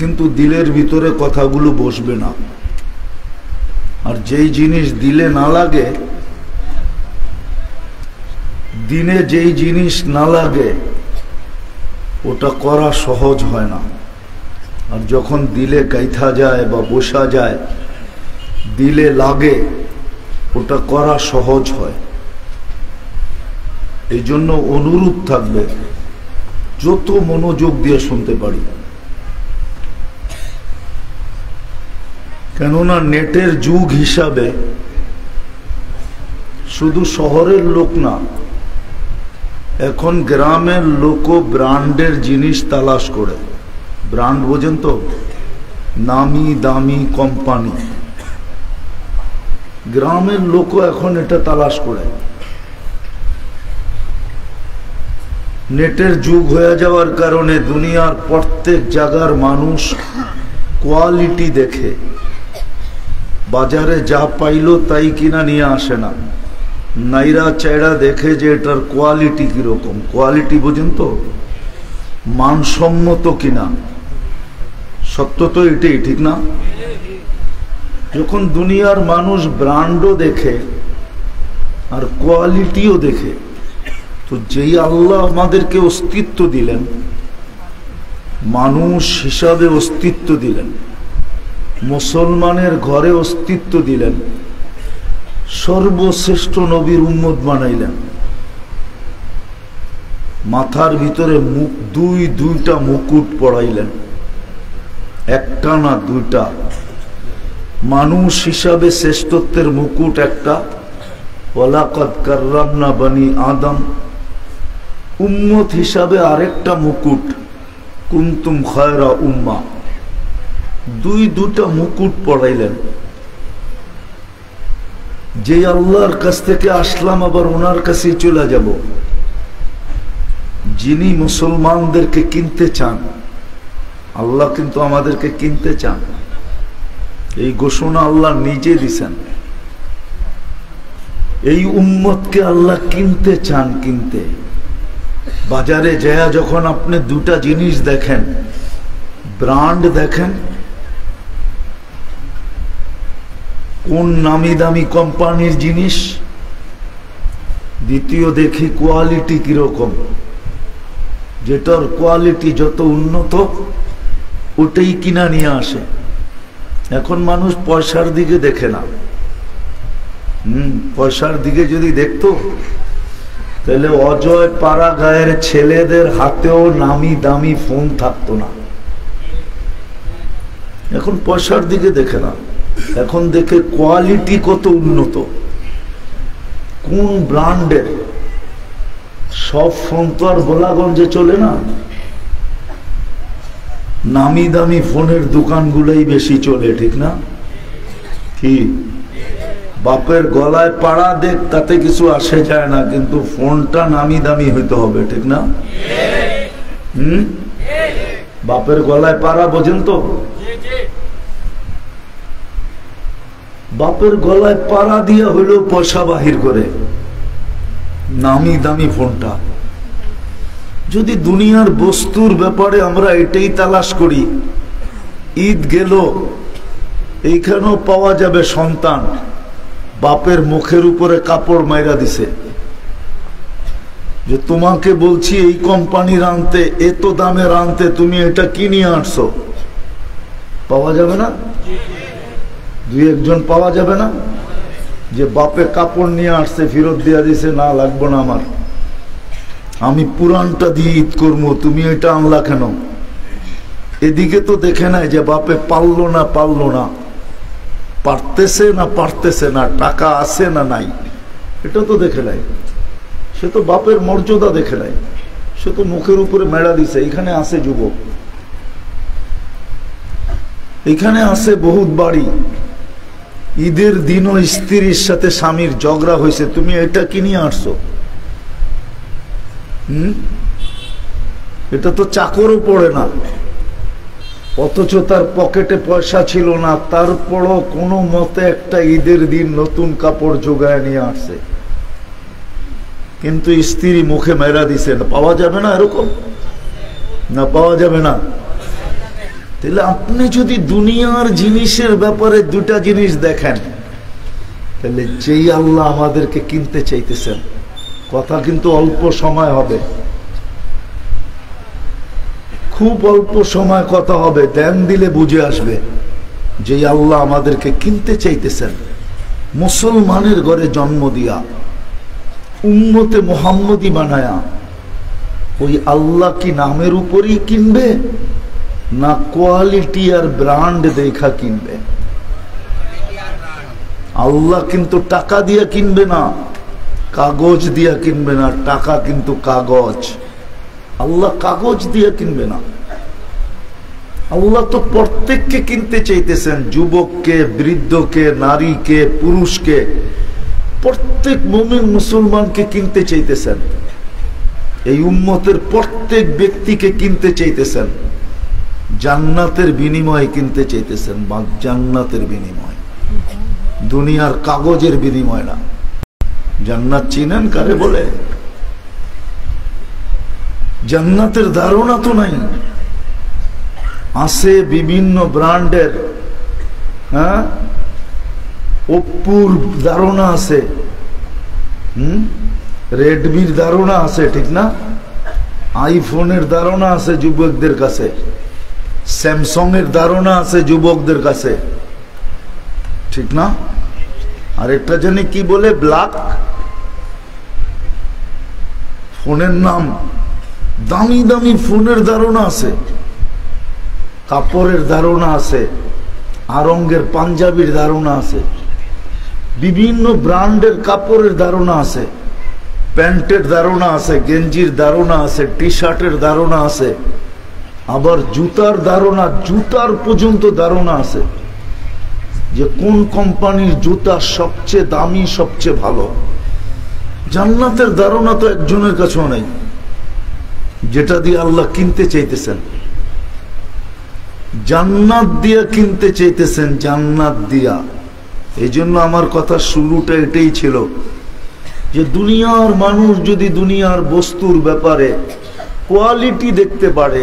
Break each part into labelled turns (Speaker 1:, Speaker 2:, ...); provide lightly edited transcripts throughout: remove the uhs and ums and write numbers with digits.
Speaker 1: কিন্তু দিলের ভিতরে কথাগুলো বসবে না। আর যেই জিনিস দিলে না লাগে, দিনে যেই জিনিস না লাগে ওটা করা সহজ হয় না। আর যখন দিলে গাইথা যায় বা বসা যায়, দিলে লাগে, ওটা করা সহজ হয়। এই জন্য অনুরোধ থাকবে যত মনোযোগ দিয়ে শুনতে পারি, কেননা নেটের যুগ হিসাবে শুধু শহরের লোক না, এখন গ্রামের লোকও ব্র্যান্ডের জিনিস তালাশ করে। ব্র্যান্ড বোঝেন তো, নামি দামি কোম্পানি, গ্রামের লোকও এখন এটা তালাশ করে। নেটের যুগ হয়ে যাওয়ার কারণে দুনিয়ার প্রত্যেক জায়গার মানুষ কোয়ালিটি দেখে, বাজারে যা পাইলো তাই কিনা নিয়ে আসে না, নাইরা চাইরা দেখে যে এটার কোয়ালিটি কিরকম। কোয়ালিটি বোঝেন তো, মানসম্মত কিনা। সত্য তো এটাই, ঠিক না? যখন দুনিয়ার মানুষ ব্র্যান্ডও দেখে আর কোয়ালিটিও দেখে, তো যেই আল্লাহ আমাদেরকে অস্তিত্ব দিলেন, মানুষ হিসাবে অস্তিত্ব দিলেন, মুসলমানের ঘরে অস্তিত্ব দিলেন, সর্বশ্রেষ্ঠ নবীর উম্মত বানাইলেন, মাথার ভিতরে দুইটা মুকুট পড়াইলেন, একটা না দুইটা। মানুষ হিসাবে শ্রেষ্ঠত্বের মুকুট একটা, ওয়ালাকাদ কাররামনা বনি আদম। উম্মত হিসাবে আরেকটা মুকুট, কুনতুম খায়রা উম্মা। দুইটা মুকুট পড়াইলেন। যে আল্লাহর কাছ থেকে আসলাম আবার ওনার কাছেই চলে যাব, যিনি মুসলমানদেরকে কিনতে চান। আল্লাহ কিন্তু আমাদেরকে কিনতে চান, এই ঘোষণা আল্লাহ নিজে দিছেন। এই উম্মতকে আল্লাহ কিনতে চান। কিনতে বাজারে যায় যখন আপনি দুটা জিনিস দেখেন, ব্র্যান্ড দেখেন, কোন নামি দামি কোম্পানির জিনিস, দ্বিতীয় দেখি কোয়ালিটি কিরকম। যেটার কোয়ালিটি যত উন্নত ওটাই কিনা নিয়ে আসে। এখন মানুষ পয়সার দিকে দেখে না। পয়সার দিকে যদি দেখতো তাহলে অজয় পাড়া গায়ের ছেলেদের হাতেও নামি দামি ফোন থাকতো না। এখন পয়সার দিকে দেখে না, এখন দেখে কোয়ালিটি কত উন্নত, কোন ব্র্যান্ডের। সব ফোন তো আর গোলাগঞ্জে চলে না, নামি দামি ফোনের দোকানগুলোই বেশি চলে, ঠিক না? কি বাপের গলায় পাড়া দেখ, তাতে কিছু আসে যায় না, কিন্তু ফোনটা নামি দামি হইতে হবে, ঠিক না? বাপের গলায় পাড়া বোঝেন তো? বাপের গলায় পাড়া দিয়া হইল পয়সা বাহির করে নামি দামি ফোনটা। যদি দুনিয়ার বস্তুর ব্যাপারে আমরা এটাই তালাশ করি, ঈদ গেল, এইখানেও পাওয়া যাবে সন্তান বাপের মুখের উপরে কাপড় মাইরা দিছে, যে তোমাকে বলছি এই কোম্পানির আনতে, এত দামের আনতে, তুমি এটা কি নিয়ে আসছো? পাওয়া যাবে না? দুই একজন পাওয়া যাবে না যে বাপে কাপড় নিয়ে আসছে, ফেরত দিয়া দিছে, না লাগবো না আমার, আমি পুরানটা দিয়ে ঈদ করবো, তুমি এটা আনলা কেন? এদিকে তো দেখে নাই যে বাপে পারলো না, পারতেছে না, টাকা আছে না নাই, এটা তো দেখে নাই। সে তো বাপের মর্যাদা দেখে নাই, সে তো মুখের উপরে মেড়া দিছে। এখানে আছে যুবক, এখানে আছে বহুত বাড়ি, ঈদের দিনও স্ত্রীর সাথে স্বামীর ঝগড়া হয়েছে, তুমি এটা কি নিয়ে আসছো? এটা তো চাকরও পড়ে না, অথচ তার পকেটে পয়সা ছিল না, তারপরও কোনো মতে একটা ঈদের দিন নতুন কাপড় জোগায় নিয়ে আসছে, কিন্তু স্ত্রী মুখে মেরা দিছে। পাওয়া যাবে না এরকম? না পাওয়া যাবে না? তাহলে আপনি যদি দুনিয়ার জিনিসের ব্যাপারে দুটা জিনিস দেখেন, তাহলে যেই আল্লাহ আমাদেরকে কিনতে চাইতেছেন, কথা কিন্তু অল্প সময় হবে, খুব অল্প সময় কথা হবে, ধ্যান দিলে বুঝে আসবে। যেই আল্লাহ আমাদেরকে কিনতে চাইতেছেন, মুসলমানের ঘরে জন্ম দিয়া উম্মতে মুহাম্মদী বানায়া, ওই আল্লাহ কি নামের উপরই কিনবে না কোয়ালিটি আর ব্র্যান্ড দেখা কিনবে? আল্লাহ কিন্তু টাকা দিয়া কিনবে না, কাগজ দিয়া কিনবে না। টাকা কিন্তু কাগজ, আল্লাহ কাগজ দিয়া কিনবে না। আল্লাহ তো প্রত্যেককে কিনতে চাইতেছেন, যুবককে, বৃদ্ধকে, নারীকে, পুরুষকে, প্রত্যেক মুমিন মুসলমানকে কিনতে চাইতেছেন। এই উম্মতের প্রত্যেক ব্যক্তিকে কিনতে চাইতেছেন, জান্নাতের বিনিময়ে কিনতে চাইতেছেন, বা জান্নাতের বিনিময়, দুনিয়ার কাগজের বিনিময় না। জান্নাত চিনেন কারে বলে? জান্নাতের ধারণা তো নাই, আছে বিভিন্ন ব্র্যান্ডের। হ্যাঁ, ওপ্পোর ধারণা আছে, রেডমির ধারণা আছে, ঠিক না? আইফোনের ধারণা আছে যুবকদের কাছে, স্যামসং এর ধারণা আছে যুবকদের কাছে, ঠিক না? আর একটা জানি কি বলে, ব্ল্যাক ফোনের নাম, দামি দামি ফোনের ধারণা আছে, কাপড়ের ধারণা আছে, আরঙ্গের পাঞ্জাবির ধারণা আছে, বিভিন্ন ব্র্যান্ডের কাপড়ের ধারণা আছে, প্যান্টের ধারণা আছে, গেঞ্জির ধারণা আছে, টি শার্টের ধারণা আছে, আবার জুতার ধারণা, জুতার পর্যন্ত ধারণা আছে যে কোন কোম্পানির জুতা সবচেয়ে দামি, সবচেয়ে ভালো। জান্নাতের ধারণা তো একজনের কাছেও নেই, যেটা দিয়ে আল্লাহ কিনতে চাইতেছেন। জান্নাত দিয়া কিনতে চাইতেছেন, জান্নাত দিয়া। এই জন্য আমার কথা শুরুটা এটাই ছিল যে দুনিয়ার মানুষ যদি দুনিয়ার বস্তুর ব্যাপারে কোয়ালিটি দেখতে পারে,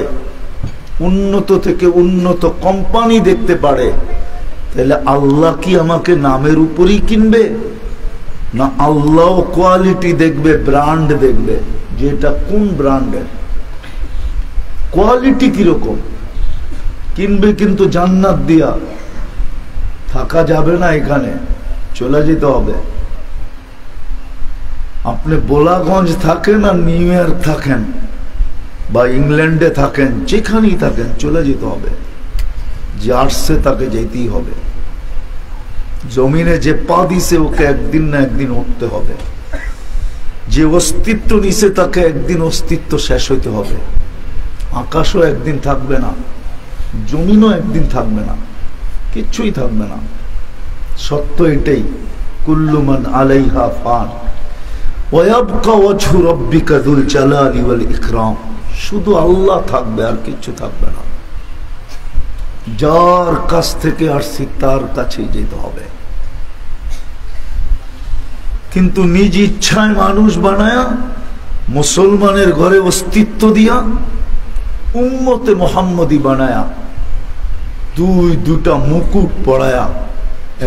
Speaker 1: উন্নত থেকে উন্নত কোম্পানি দেখতে পারে, তাহলে আল্লাহ কি আমাকে নামের উপরই কিনবে না আল্লাহ কোয়ালিটি দেখবে, ব্র্যান্ড দেখবে, যে এটা কোন ব্র্যান্ডের, কোয়ালিটি কিরকম কিনবে। কিন্তু জান্নাত দিয়া থাকা যাবে না, এখানে চলে যেতে হবে। আপনি বোলাগঞ্জ থাকেন আর নিউ ইয়র্ক থাকেন বা ইংল্যান্ডে থাকেন, যেখানেই থাকেন চলে যেতে হবে। যে আসছে তাকে যেতেই হবে। জমিনে যে পা দিছে ওকে একদিন না একদিন উঠতে হবে। যে অস্তিত্ব নিছে তাকে একদিন অস্তিত্ব শেষ হইতে হবে। আকাশও একদিন থাকবে না, জমিনও একদিন থাকবে না, কিচ্ছুই থাকবে না। সত্য এটাই, কুল্লু মান আলাইহা ফান ওয়া ইয়াবকা ওয়াজহু রাব্বিকা যুল জালালি ওয়াল ইকরাম। শুধু আল্লাহ থাকবে, আর কিচ্ছু থাকবে না। যার কাছ থেকে আসছি তার কাছেই যেতে হবে। কিন্তু নিজ ইচ্ছায় মানুষ বানায়া, মুসলমানের ঘরে অস্তিত্ব দিয়া, উম্মতে মুহাম্মদী বানায়া, দুইটা মুকুট পড়ায়া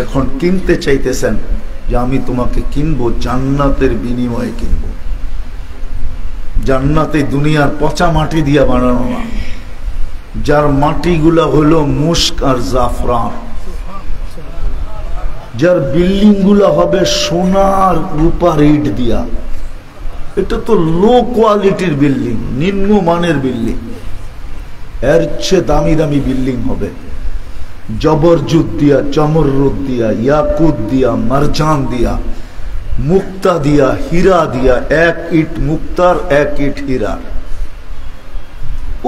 Speaker 1: এখন কিনতে চাইতেছেন যে আমি তোমাকে কিনবো, জান্নাতের বিনিময়ে কিনবো। জান্নাতে দুনিয়ার পচা মাটি দিয়া বানানো না, যার মাটিগুলা হলো মুস্ক আর জাফরান, যার বিল্ডিং গুলা হবে সোনার রূপার ইট দিয়া। এটা তো লো কোয়ালিটির বিল্ডিং, নিম্নমানের বিল্ডিং। এর চেয়ে দামি দামি বিল্ডিং হবে, জবরজুদ দিয়া, চমররুদ দিয়া, ইয়াকুত দিয়া, মারজান দিয়া, মুক্তা দিয়া, হীরা দিয়া, এক ইট মুক্তার, এক ইট হীরার।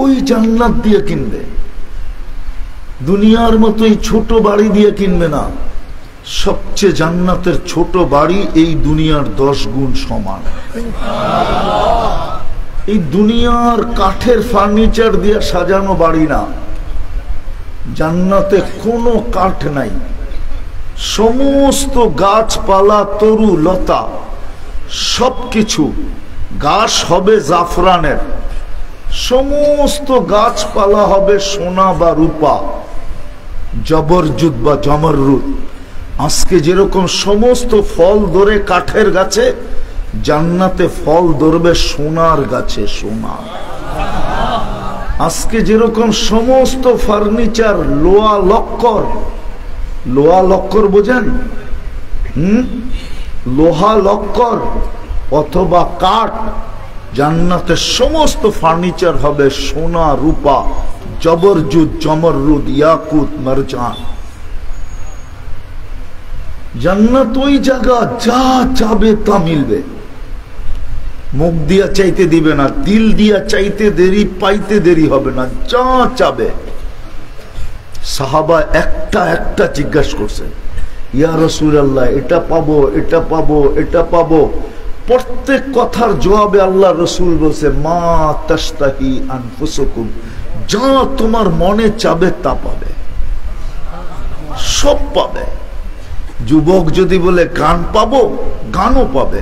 Speaker 1: ওই জান্নাত দিয়ে কিনবে। দুনিয়ার মতো এই ছোট বাড়ি দিয়ে কিনবে না। সবচেয়ে জান্নাতের ছোট বাড়ি এই দুনিয়ার 10 গুণ সমান। এই দুনিয়ার কাঠের ফার্নিচার দিয়ে সাজানো বাড়ি না, জান্নাতে কোনো কাঠ নাই। সমস্ত গাছপালা, তরু লতা, সবকিছু। ঘাস হবে জাফরানের, সমস্ত গাছপালা হবে সোনা বা রূপা, জবরজুদ বা জমররুদ। আজকে যেরকম সমস্ত ফল ধরে কাঠের গাছে, জান্নাতে ফল ধরবে সোনার গাছে, সোনা। আজকে যেরকম সমস্ত ফার্নিচার লোহা লক্কর, লোহা লক্কর বোঝেন? লোহা লক্কর অথবা কাঠ, জান্নাতে সমস্ত ফার্নিচার হবে সোনা রূপা, জবরজুদ জমররুদ ইয়াকুত মারজান। জান্নাত ওই জায়গা, যা চাবে তা মিলবে। মুখ দিয়া চাইতে দিবে না, দিল দিয়া চাইতে দেরি, পাইতে দেরি হবে না, যা চাবে। সাহাবা একটা একটা জিজ্ঞাসা করছে, ইয়া রাসূলুল্লাহ, এটা পাবো, এটা পাবো, এটা পাবো। প্রত্যেক কথার জবাবে আল্লাহ রসুল বলছে, মা তাশতাহি আনফুসুকুম, যা তোমার মনে চাবে তা পাবে, সব পাবে। যুবক যদি বলে গান পাবো, গানও পাবে।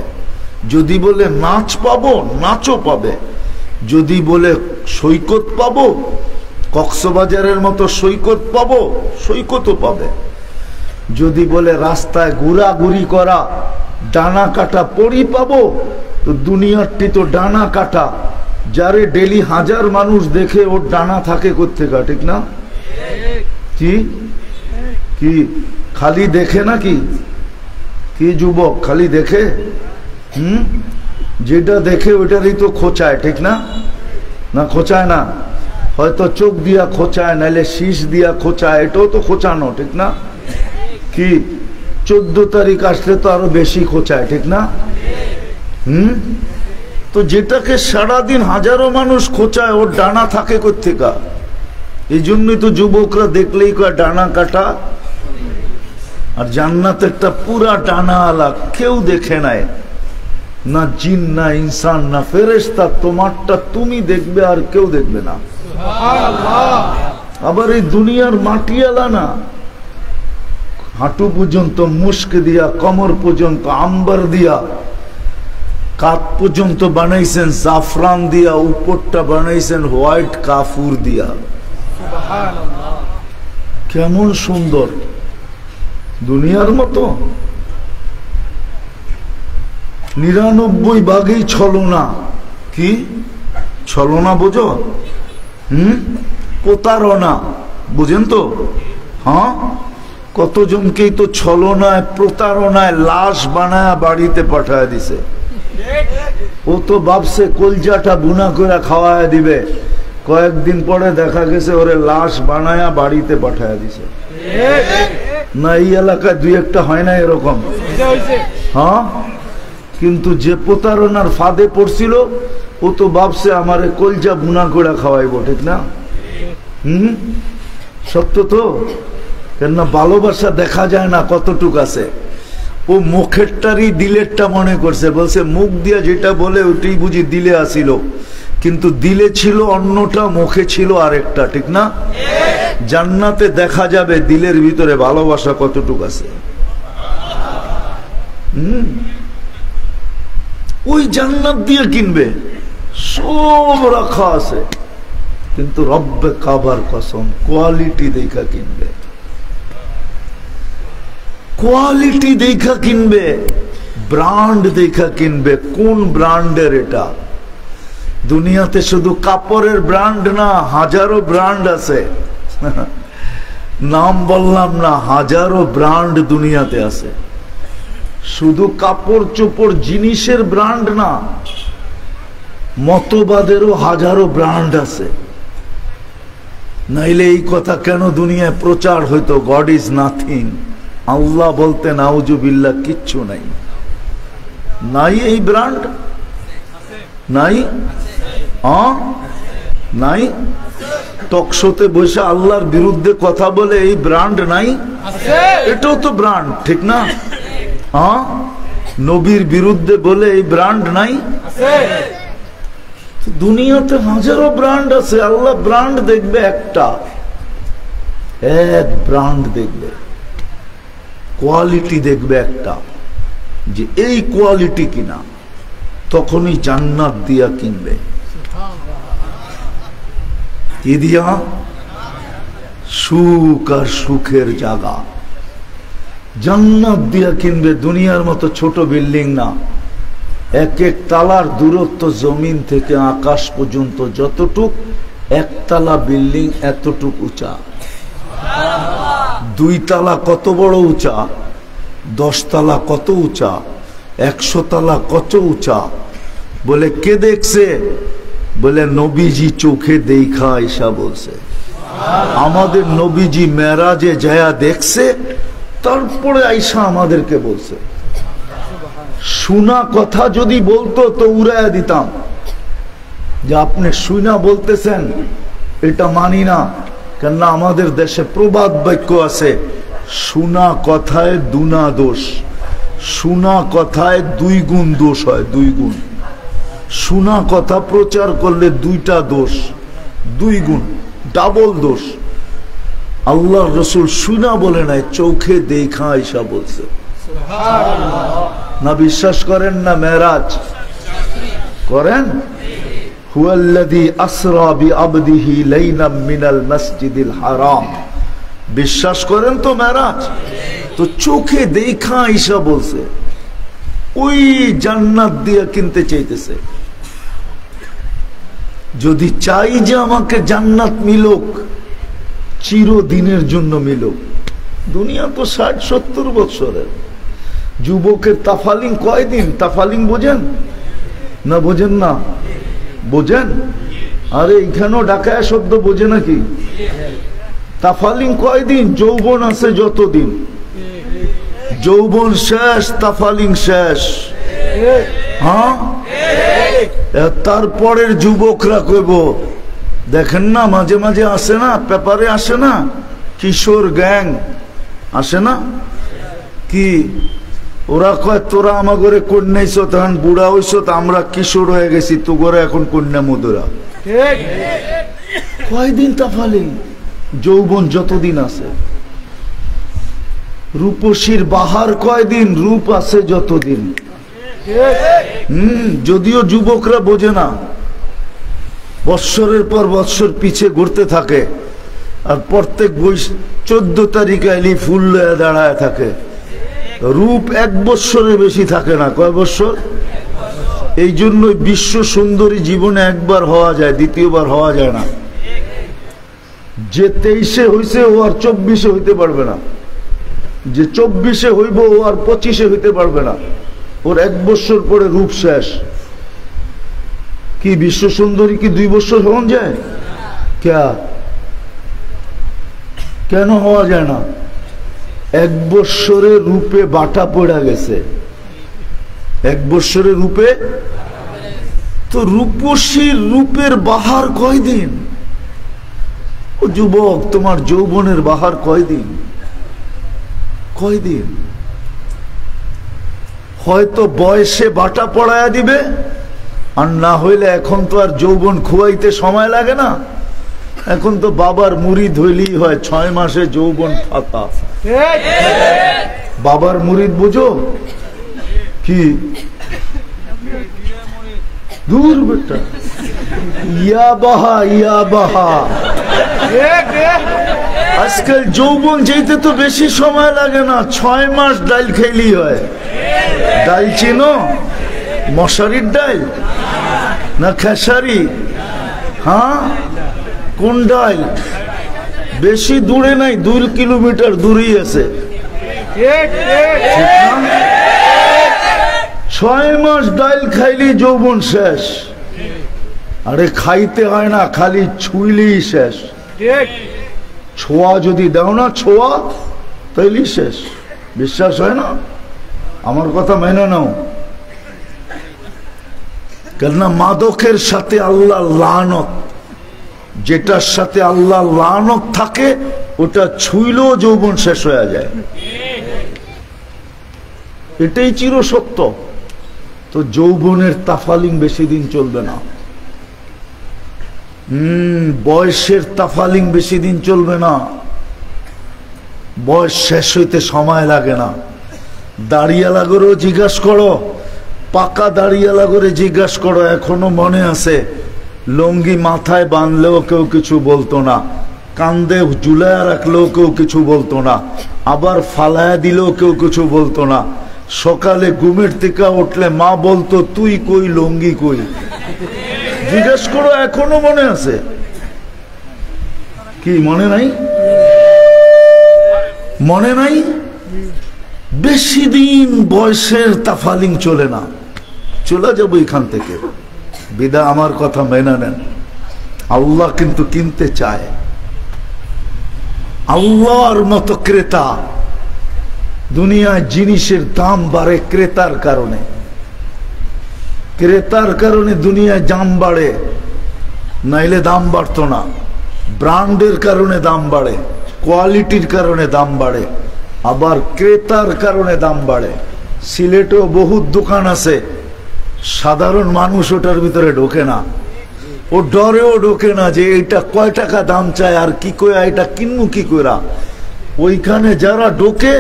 Speaker 1: যদি বলে নাচ পাবো, নাচও পাবে। যদি বলে সৈকত পাবো, কক্সবাজারের মতো সৈকত পাবো, সৈকতও পাবে। যদি বলে রাস্তায় ঘোরাঘুরি করা, ডানা কাটা পরি পাবো, তো দুনিয়ারটি তো ডানা কাটা। যারে ডেলি হাজার মানুষ দেখে ওর ডানা থাকে কোত্থেকে, ঠিক না? কি কি খালি দেখে নাকি? কি যুবক খালি দেখে? যেটা দেখে ওইটারই তো খোঁচায়, ঠিক না? না খোঁচায় না? হয়তো চোখ দিয়া খোঁচায়, নাইলে শীষ দিয়া খোঁচায়, এটাও তো খোঁচানো, ঠিক না? কি 14 তারিখ আসলে তো আরো বেশি খোঁচায়, ঠিক না? তো যেটাকে সারাদিন হাজারো মানুষ খোঁচায়, ওর ডানা থাকে কোত্থেকে? এই জন্যই তো যুবকরা দেখলেই কয় ডানা কাটা। আর জান্নাতেরটা পুরা ডানা আলা, কেউ দেখে নাই, না জিন, না ইনসান, না ফেরেশতা। তোমারটা তুমি দেখবে আর কেউ দেখবে না। আবার এই দুনিয়ার মাটি আলা না, হাঁটু পর্যন্ত মুস্ক দিয়া, কমর পর্যন্ত আম্বার দিয়া, কাত পর্যন্ত বানাইছেন জাফরান দিয়া, উপরটা বানাইছেন হোয়াইট কাফুর দিয়া। কেমন সুন্দর, দুনিয়ার মতো। 99 ভাগেই ছলনা। কি ছলনা বোঝো? প্রতারণা বুঝেন তো? হ্যাঁ, কতজনকেই তো ছলনায় প্রতারণায় লাশ বানায় বাড়িতে পাঠায় দিছে। ও তো ভাবছে কলজাটা বুনা করে খাওয়ায় দিবে, কয়েকদিন পরে দেখা গেছে ওরে লাশ বানায়া বাড়িতে পাঠায় দিছে। না এই এলাকায় দুই একটা হয় না এরকম? হ্যাঁ, কিন্তু যে প্রতারণার ফাঁদে পড়ছিল ও তো ভাবছে আমারে কলজা বুনা করে খাওয়াইবো, ঠিক না? সত্য তো। কেননা ভালোবাসা দেখা যায় না কতটুক আছে। ও মুখেরটারই দিলেরটা মনে করছে, বলছে মুখ দিয়া যেটা বলে ওটাই বুঝি দিলে আসিল, কিন্তু দিলে ছিল অন্যটা, মুখে ছিল আরেকটা, ঠিক না? জান্নাতে দেখা যাবে দিলের ভিতরে ভালোবাসা কতটুক আছে। ওই জান্নাত দিয়ে কিনবে, সব রাখা আছে, কিন্তু রব্বে কাবার কসম কোয়ালিটি দেখা কিনবে, কোয়ালিটি দেখা কিনবে, ব্র্যান্ড দেখা কিনবে। কোন ব্র্যান্ডের এটা? দুনিয়াতে শুধু কাপড়ের ব্র্যান্ড না, হাজারো ব্র্যান্ড আছে। নাম বললাম না, হাজারো ব্র্যান্ড দুনিয়াতে আছে। শুধু কাপড় চোপড় জিনিসের ব্র্যান্ড না, মতবাদেরও হাজারো ব্র্যান্ড আছে। নাইলে এই কথা কেন দুনিয়ায় প্রচার হইতো, গড ইজ নাথিং, আল্লাহ বলতে নাউজুবিল্লাহ কিচ্ছু নাই। নাই এই ব্র্যান্ড? নাই? নাই? টকশোতে বসে আল্লাহর বিরুদ্ধে কথা বলে এই ব্র্যান্ড নাই? এটাও তো ব্র্যান্ড, ঠিক না? নবীর বিরুদ্ধে বলে এই ব্র্যান্ড নাই? দুনিয়াতে হাজারো ব্র্যান্ড আছে। আল্লাহ ব্র্যান্ড দেখবে একটা, এক ব্র্যান্ড দেখবে, কোয়ালিটি দেখবে একটা, যে এই কোয়ালিটি কিনা, তখনই জান্নাত দিয়া কিনবে। কি দিয়া? সুখ আর সুখের জায়গা জান্নাত দিয়া কিনবে। দুনিয়ার মতো ছোট বিল্ডিং না, এক এক তালার দূরত্ব জমিন থেকে আকাশ পর্যন্ত যতটুক, একতলা বিল্ডিং এতটুক উঁচা। 2 তালা কত বড় উঁচা, 10 তালা কত উঁচা, 100 তালা কত উঁচা। বলে কে দেখছে? বলে নবীজি চোখে দেখা আয়েশা বলছে। আমাদের নবীজি মেরাজে যায়া দেখছে, তারপরে আয়েশা আমাদেরকে বলছে। শোনা কথা যদি বলতো তো উড়াইয়া দিতাম, যে আপনি শুনা বলতেছেন এটা মানি না। কেননা আমাদের দেশে প্রবাদ বাক্য আছে, শোনা কথায় দুনা দোষ, শোনা কথায় 2 গুণ দোষ হয়, 2 গুণ। শোনা কথা প্রচার করলে 2টা দোষ, 2 গুণ, ডাবল দোষ। আল্লাহ রসুল শুনা বলে নাই, চোখে দেখা আয়েশা বলছে। না বিশ্বাস করেন না? মেরাজ করেন? হুয়াল্লাযী আসরা বিআবদিহি লাইলাম মিনাল মসজিদিল হারাম। বিশ্বাস করেন তো মেরাজ? তো চোখে দেখা আয়েশা বলছে। ওই জান্নাত দিয়ে কিনতে চাইতেছে। যদি চাই যে আমাকে জান্নাত মিলুক, চিরদিনের জন্য মিলুক। দুনিয়া তো 60-70 বছরের। যুবকের তাফালিং কয়দিন? তাফালিং বোঝেন না? বোঝেন না? বোঝেন? আরে এইখানেও ডাকায় শব্দ বোঝে নাকি? তাফালিং কয়দিন? যৌবন আছে যতদিন, যৌবন শেষ, তাফালিং শেষ। হ্যাঁ, তারপরের যুবকরা কইব, দেখেন না মাঝে মাঝে আসে না, পেপারে আসে না, কিশোর গ্যাং আসে না কি? ওরা কয় তোরা আমাগরে কন্যাইছ, তখন বুড়া হইছ, আমরা কিশোর হয়ে গেছি, তো করে এখন কন্যা মধুরা। কয়দিন তাফালিং? যৌবন যতদিন আছে। রূপসীর বাহার কয়দিন? রূপ আছে যতদিন। যদিও যুবকরা বোঝে না, বৎসরের পর বৎসর পিছে ঘুরতে থাকে, আর প্রত্যেক 14 তারিখে এলি ফুল লয়ে দাঁড়ায় থাকে। রূপ 1 বৎসরের বেশি থাকে না। কয় বৎসর? এই জন্য বিশ্ব সুন্দরী জীবনে একবার হওয়া যায়, দ্বিতীয়বার হওয়া যায় না। যে 23-এ হইছে ও আর 24-এ হইতে পারবে না, যে 24-এ হইব ও আর 25-এ হইতে পারবে না। ওর 1 বৎসর পরে রূপ শেষ। কি বিশ্ব সুন্দরী কি 2 বৎসর হওয়া যায়? কেন হওয়া যায় না? 1 বৎসরে রূপে বাটা পড়া গেছে। 1 বৎসরে রূপে। তো রূপসীর রূপের বাহার কয়দিন? ও যুবক, তোমার যৌবনের বাহার কয়দিন? কয়দিন? হয়তো বয়সে বাটা পড়ায়া দিবে, আর না হইলে এখন তো আর যৌবন খুয়াইতে সময় লাগে না। এখন তো বাবার মুরিদ হইলেই হয়, 6 মাসে যৌবন ফাতা। বাবার মুরিদ বুঝো কি? দূর বেটা, ইয়া বাহা ইয়া বাহা। আজকাল যৌবন যেতে তো বেশি সময় লাগে না, 6 মাস ডাইল খেলেই হয়। ডাইল চিনো? মশারির ডাইল না খেসারি? হ্যাঁ, কোন ডাইল? বেশি দূরে নাই, 2 কিলোমিটার দূরেই আছে। 6 মাস ডাইল খাইলি যৌবন শেষ। আরে খাইতে হয় না, খালি ছুইলেই শেষ। ছোঁয়া যদি দাও না, ছোঁয়া, তাইলেই শেষ। বিশ্বাস হয় না? আমার কথা মেনে নাও। কেননা মাদকের সাথে আল্লাহ লানত, যেটার সাথে আল্লাহ লানত থাকে ওটা ছুঁইলেও যৌবন শেষ হয়ে যায়। এটাই চিরসত্য। তো যৌবনের তাফালিং বেশি দিন চলবে না। বয়সের তাফালিং বেশি দিন চলবে না। বয়স শেষ হইতে সময় লাগে না। দাড়িয়ালা করেও জিজ্ঞাসা করো, পাকা দাড়িয়ালা করে জিজ্ঞাসা করো, এখনো মনে আছে লুঙ্গি মাথায় বাঁধলেও কেউ কিছু বলতো না, কান্দে ঝুলায় রাখলেও কেউ কিছু বলতো না, আবার ফালায়া দিলেও কেউ কিছু বলতো না। সকালে ঘুমের থেকে উঠলে মা বলতো তুই কই লুঙ্গি কই, জিজ্ঞেস করো এখনো মনে আছে কি? মনে নাই? মনে নাই? বেশি দিন বয়সের তাফালিং চলে না, চলে যাবো এখান থেকে। বিদা আমার কথা মেনে নেন। আল্লাহ কিন্তু কিনতে চায়। আল্লাহর মতো ক্রেতা। দুনিয়ায় জিনিসের দাম বাড়ে ক্রেতার কারণে, ক্রেতার কারণে দুনিয়ায় দাম বাড়ে, নাইলে দাম বাড়তো না। ব্র্যান্ডের কারণে দাম বাড়ে, কোয়ালিটির কারণে দাম বাড়ে, আবার ক্রেতার কারণে দাম বাড়ে। সিলেটেও বহুত দোকান আছে, সাধারণ মানুষ ওটার ভিতরে ঢোকে না, ও ডরেও ঢোকে না যে এটা কয় টাকা দাম চায় আর কি কইরা এটা কিনবো কি কইরা। ওইখানে যারা ঢোকে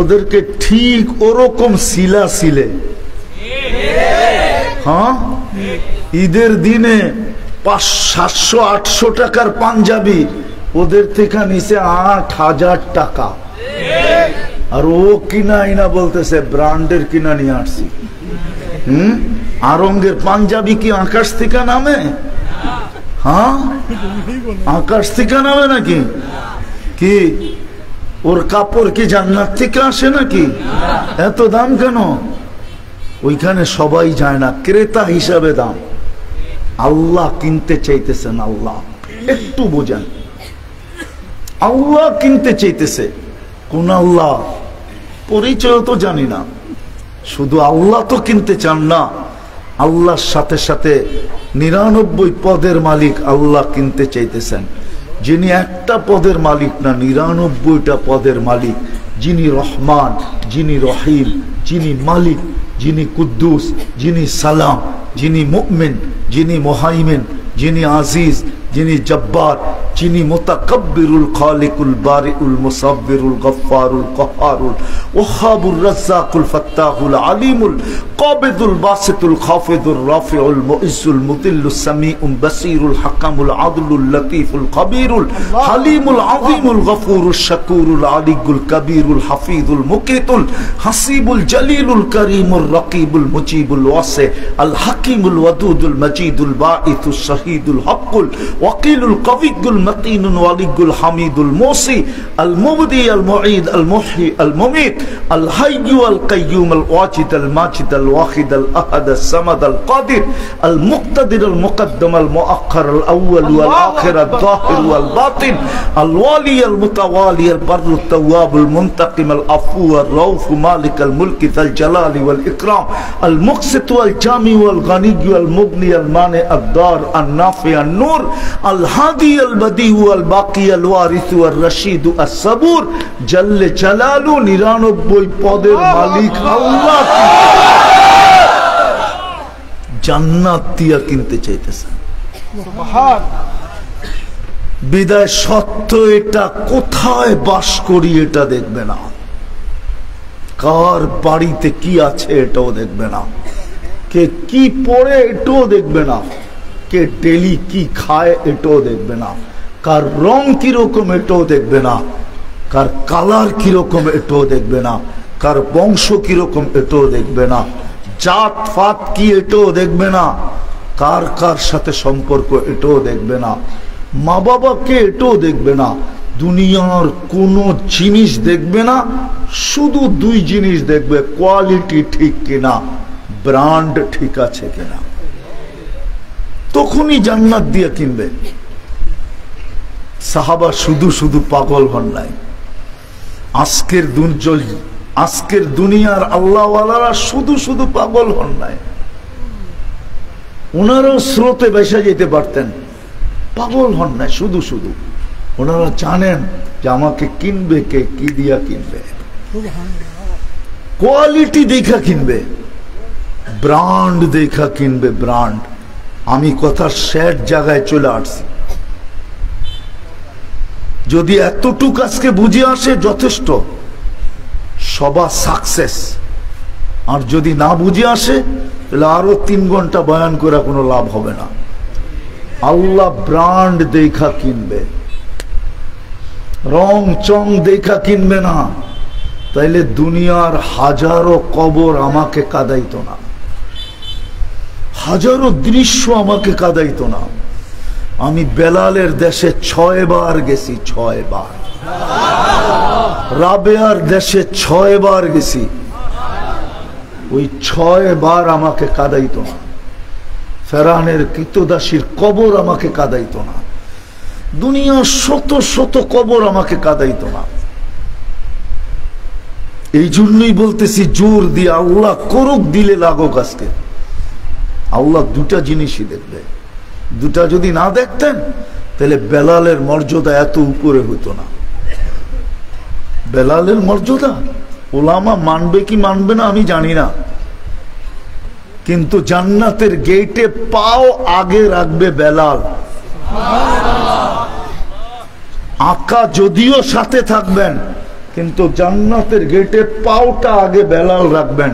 Speaker 1: ওদেরকে ঠিক ওরকম সিলা সিলে। হ্যাঁ, ঈদের দিনে 500-700-800 টাকার পাঞ্জাবি ওদের থেকে নিচে 8,000 টাকা, আর ও কিনা আইনা বলতেছে ব্র্যান্ডের কিনা নিয়ে আসছি। আরঙ্গের পাঞ্জাবি কি আকাশ থেকে নামে? হ্যাঁ, আকাশ থেকে নামে নাকি? কি ওর কাপড় কি জান্নাত থেকে আসে নাকি? এত দাম কেন? ওইখানে সবাই যায় না, ক্রেতা হিসাবে দাম। আল্লাহ কিনতে চাইতেছেন। আল্লাহ একটু বোঝেন, আল্লাহ কিনতে চাইতেছে। কোন আল্লাহ? পরিচয় তো জানি না, শুধু আল্লাহ তো কিনতে চান না, আল্লাহর সাথে সাথে 99 পদের মালিক আল্লাহ কিনতে চাইতেছেন। যিনি একটা পদের মালিক না, 99টা পদের মালিক, যিনি রহমান, যিনি রহিম, যিনি মালিক, যিনি কুদ্দুস, যিনি সালাম, যিনি মুমিন, যিনি মুহাইমিন, যিনি আজিজ, যিনি জব্বার, যিনি মুতাকাব্বিরুল খালিকুল বারিউল মুসাব্বিরুল গফফারুল কাহ্হারুল ওয়াহাবুর রাজ্জাকুল ফাত্তাহুল আলিমুল কাবিদুল বাসিতুল খাফিদুর রাফিউল মুইজ্জুল মুদিল্লুস সামিউল বাসিরুল হাকামুল আদলুল লতীফুল খবীরুল হালিমুল আযীমুল গফুরুশ শাকুরুল আলিয়ুল কবীরুল হাফিজুল মুকিতুল হাসিবুল জলিলুল করিমুর রকিবুল মুজিবুল ওয়াসি আল হাকিমুল ওয়াদুদুল মজিদুল বাঈসুস শহীদুল হকুল ওয়াকিলুল কবিয়ুল متين ولي الحميد الموصي المبدي المعيد المحيي المميت الحي القيوم الواجد الماجد الواحد الأحد الصمد القادر المقتدر المقدم المؤخر الأول والآخر الظاهر والباطن الوالي المتوالي البر التواب المنتقم العفو الرؤوف مالك الملك ذا الجلال والإكرام المقسط والجامع والغني والمغني المانع الدار النافع النور الهادي البديع الباقي الوارث والرشيد الصبور جل جلاله 99 পদের মালিক আল্লাহ জান্নাত দিয়া কিনতে চাইতেছেন। সুবহান। বিদায় সত্য এটা কোথায় বাস করি এটা দেখবে না, কার বাড়িতে কি আছে এটাও দেখবে না, কে কি পড়ে এটাও দেখবে না, কে ডেলি কি খায় এটাও দেখবে না, কার রং কিরকম এটাও দেখবে না, কার কালার কিরকম এটাও দেখবে না, কার বংশ কিরকম এটাও দেখবে না, জাত ফাত কি এটাও দেখবে না, কার কার সাথে সম্পর্ক এটাও দেখবে না, মা বাবাকে এটাও দেখবে না, দুনিয়ার কোনো জিনিস দেখবে না। শুধু দুই জিনিস দেখবে, কোয়ালিটি ঠিক কিনা, ব্র্যান্ড ঠিক আছে কিনা, তখনই জান্নাত দিয়ে কিনবে। সাহাবা শুধু শুধু পাগল হন নাই। আজকের দুনিয়ার আল্লাহওয়ালারা শুধু শুধু পাগল হন নাই, ওনারাও স্রোতে ভেসে যেতে পারতেন, পাগল হন নাই শুধু শুধু। ওনারা জানেন যে আমাকে কিনবে কে, কি দিয়া কিনবে, কোয়ালিটি দেখা কিনবে, ব্র্যান্ড দেখা কিনবে, ব্র্যান্ড। আমি কথার শেষ জায়গায় চলে আসছি। যদি এতটুকু আজকে বুঝে আসে যথেষ্ট, সবার সাকসেস। আর যদি না বুঝে আসে তাহলে আরো 3 ঘন্টা বয়ান করে কোনো লাভ হবে না। আল্লাহ ব্র্যান্ড দেখা কিনবে, রং চং দেখা কিনবে না। তাইলে দুনিয়ার হাজারো কবর আমাকে কাঁদাইতো না, হাজারো দৃশ্য আমাকে কাঁদাইতো না। আমি বেলালের দেশে 6 বার গেছি, 6 বার। রাবেয়ার দেশে 6 বার গেছি, ওই 6 বার আমাকে কাঁদাইতো না। ফেরানের কৃতদাসীর কবর আমাকে কাঁদাইতো না, দুনিয়ার শত শত কবর আমাকে কাঁদাইতো না। এই জন্যই বলতেছি জোর দিয়ে, আল্লাহ করুক দিলে লাগুক। আজকে আল্লাহ দুটা জিনিসই দেখবে। দুটা যদি না দেখতেন তাহলে বেলালের মর্যাদা এত উপরে হতো না। বেলালের মর্যাদা ওলামা মানবে কি মানবে না আমি জানি না, কিন্তু জান্নাতের গেটে পাও আগে রাখবে বেলাল। আকা যদিও সাথে থাকবেন, কিন্তু জান্নাতের গেটে পাওটা আগে বেলাল রাখবেন।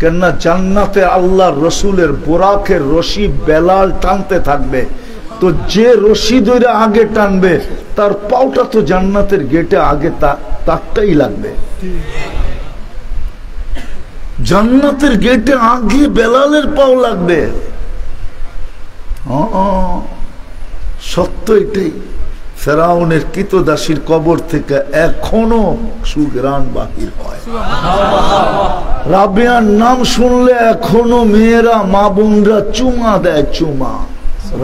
Speaker 1: কেননা জান্নাতে আল্লাহ রসুলের বোরাকের রশি বেলাল টানতে থাকবে, তো যে রশি ধরে আগে টানবে তার পাওটা তো জান্নাতের গেটে আগে তারটাই লাগবে। জান্নাতের গেটে আগে বেলালের পাও লাগবে। সত্য এটাই। ফেরাউনের কৃতদাসীর কবর থেকে এখনো সুঘ্রাণ বাহির হয়। রাবেয়ার নাম শুনলে এখনো মেয়েরা মা বোনরা চুমা দেয়, চুমা।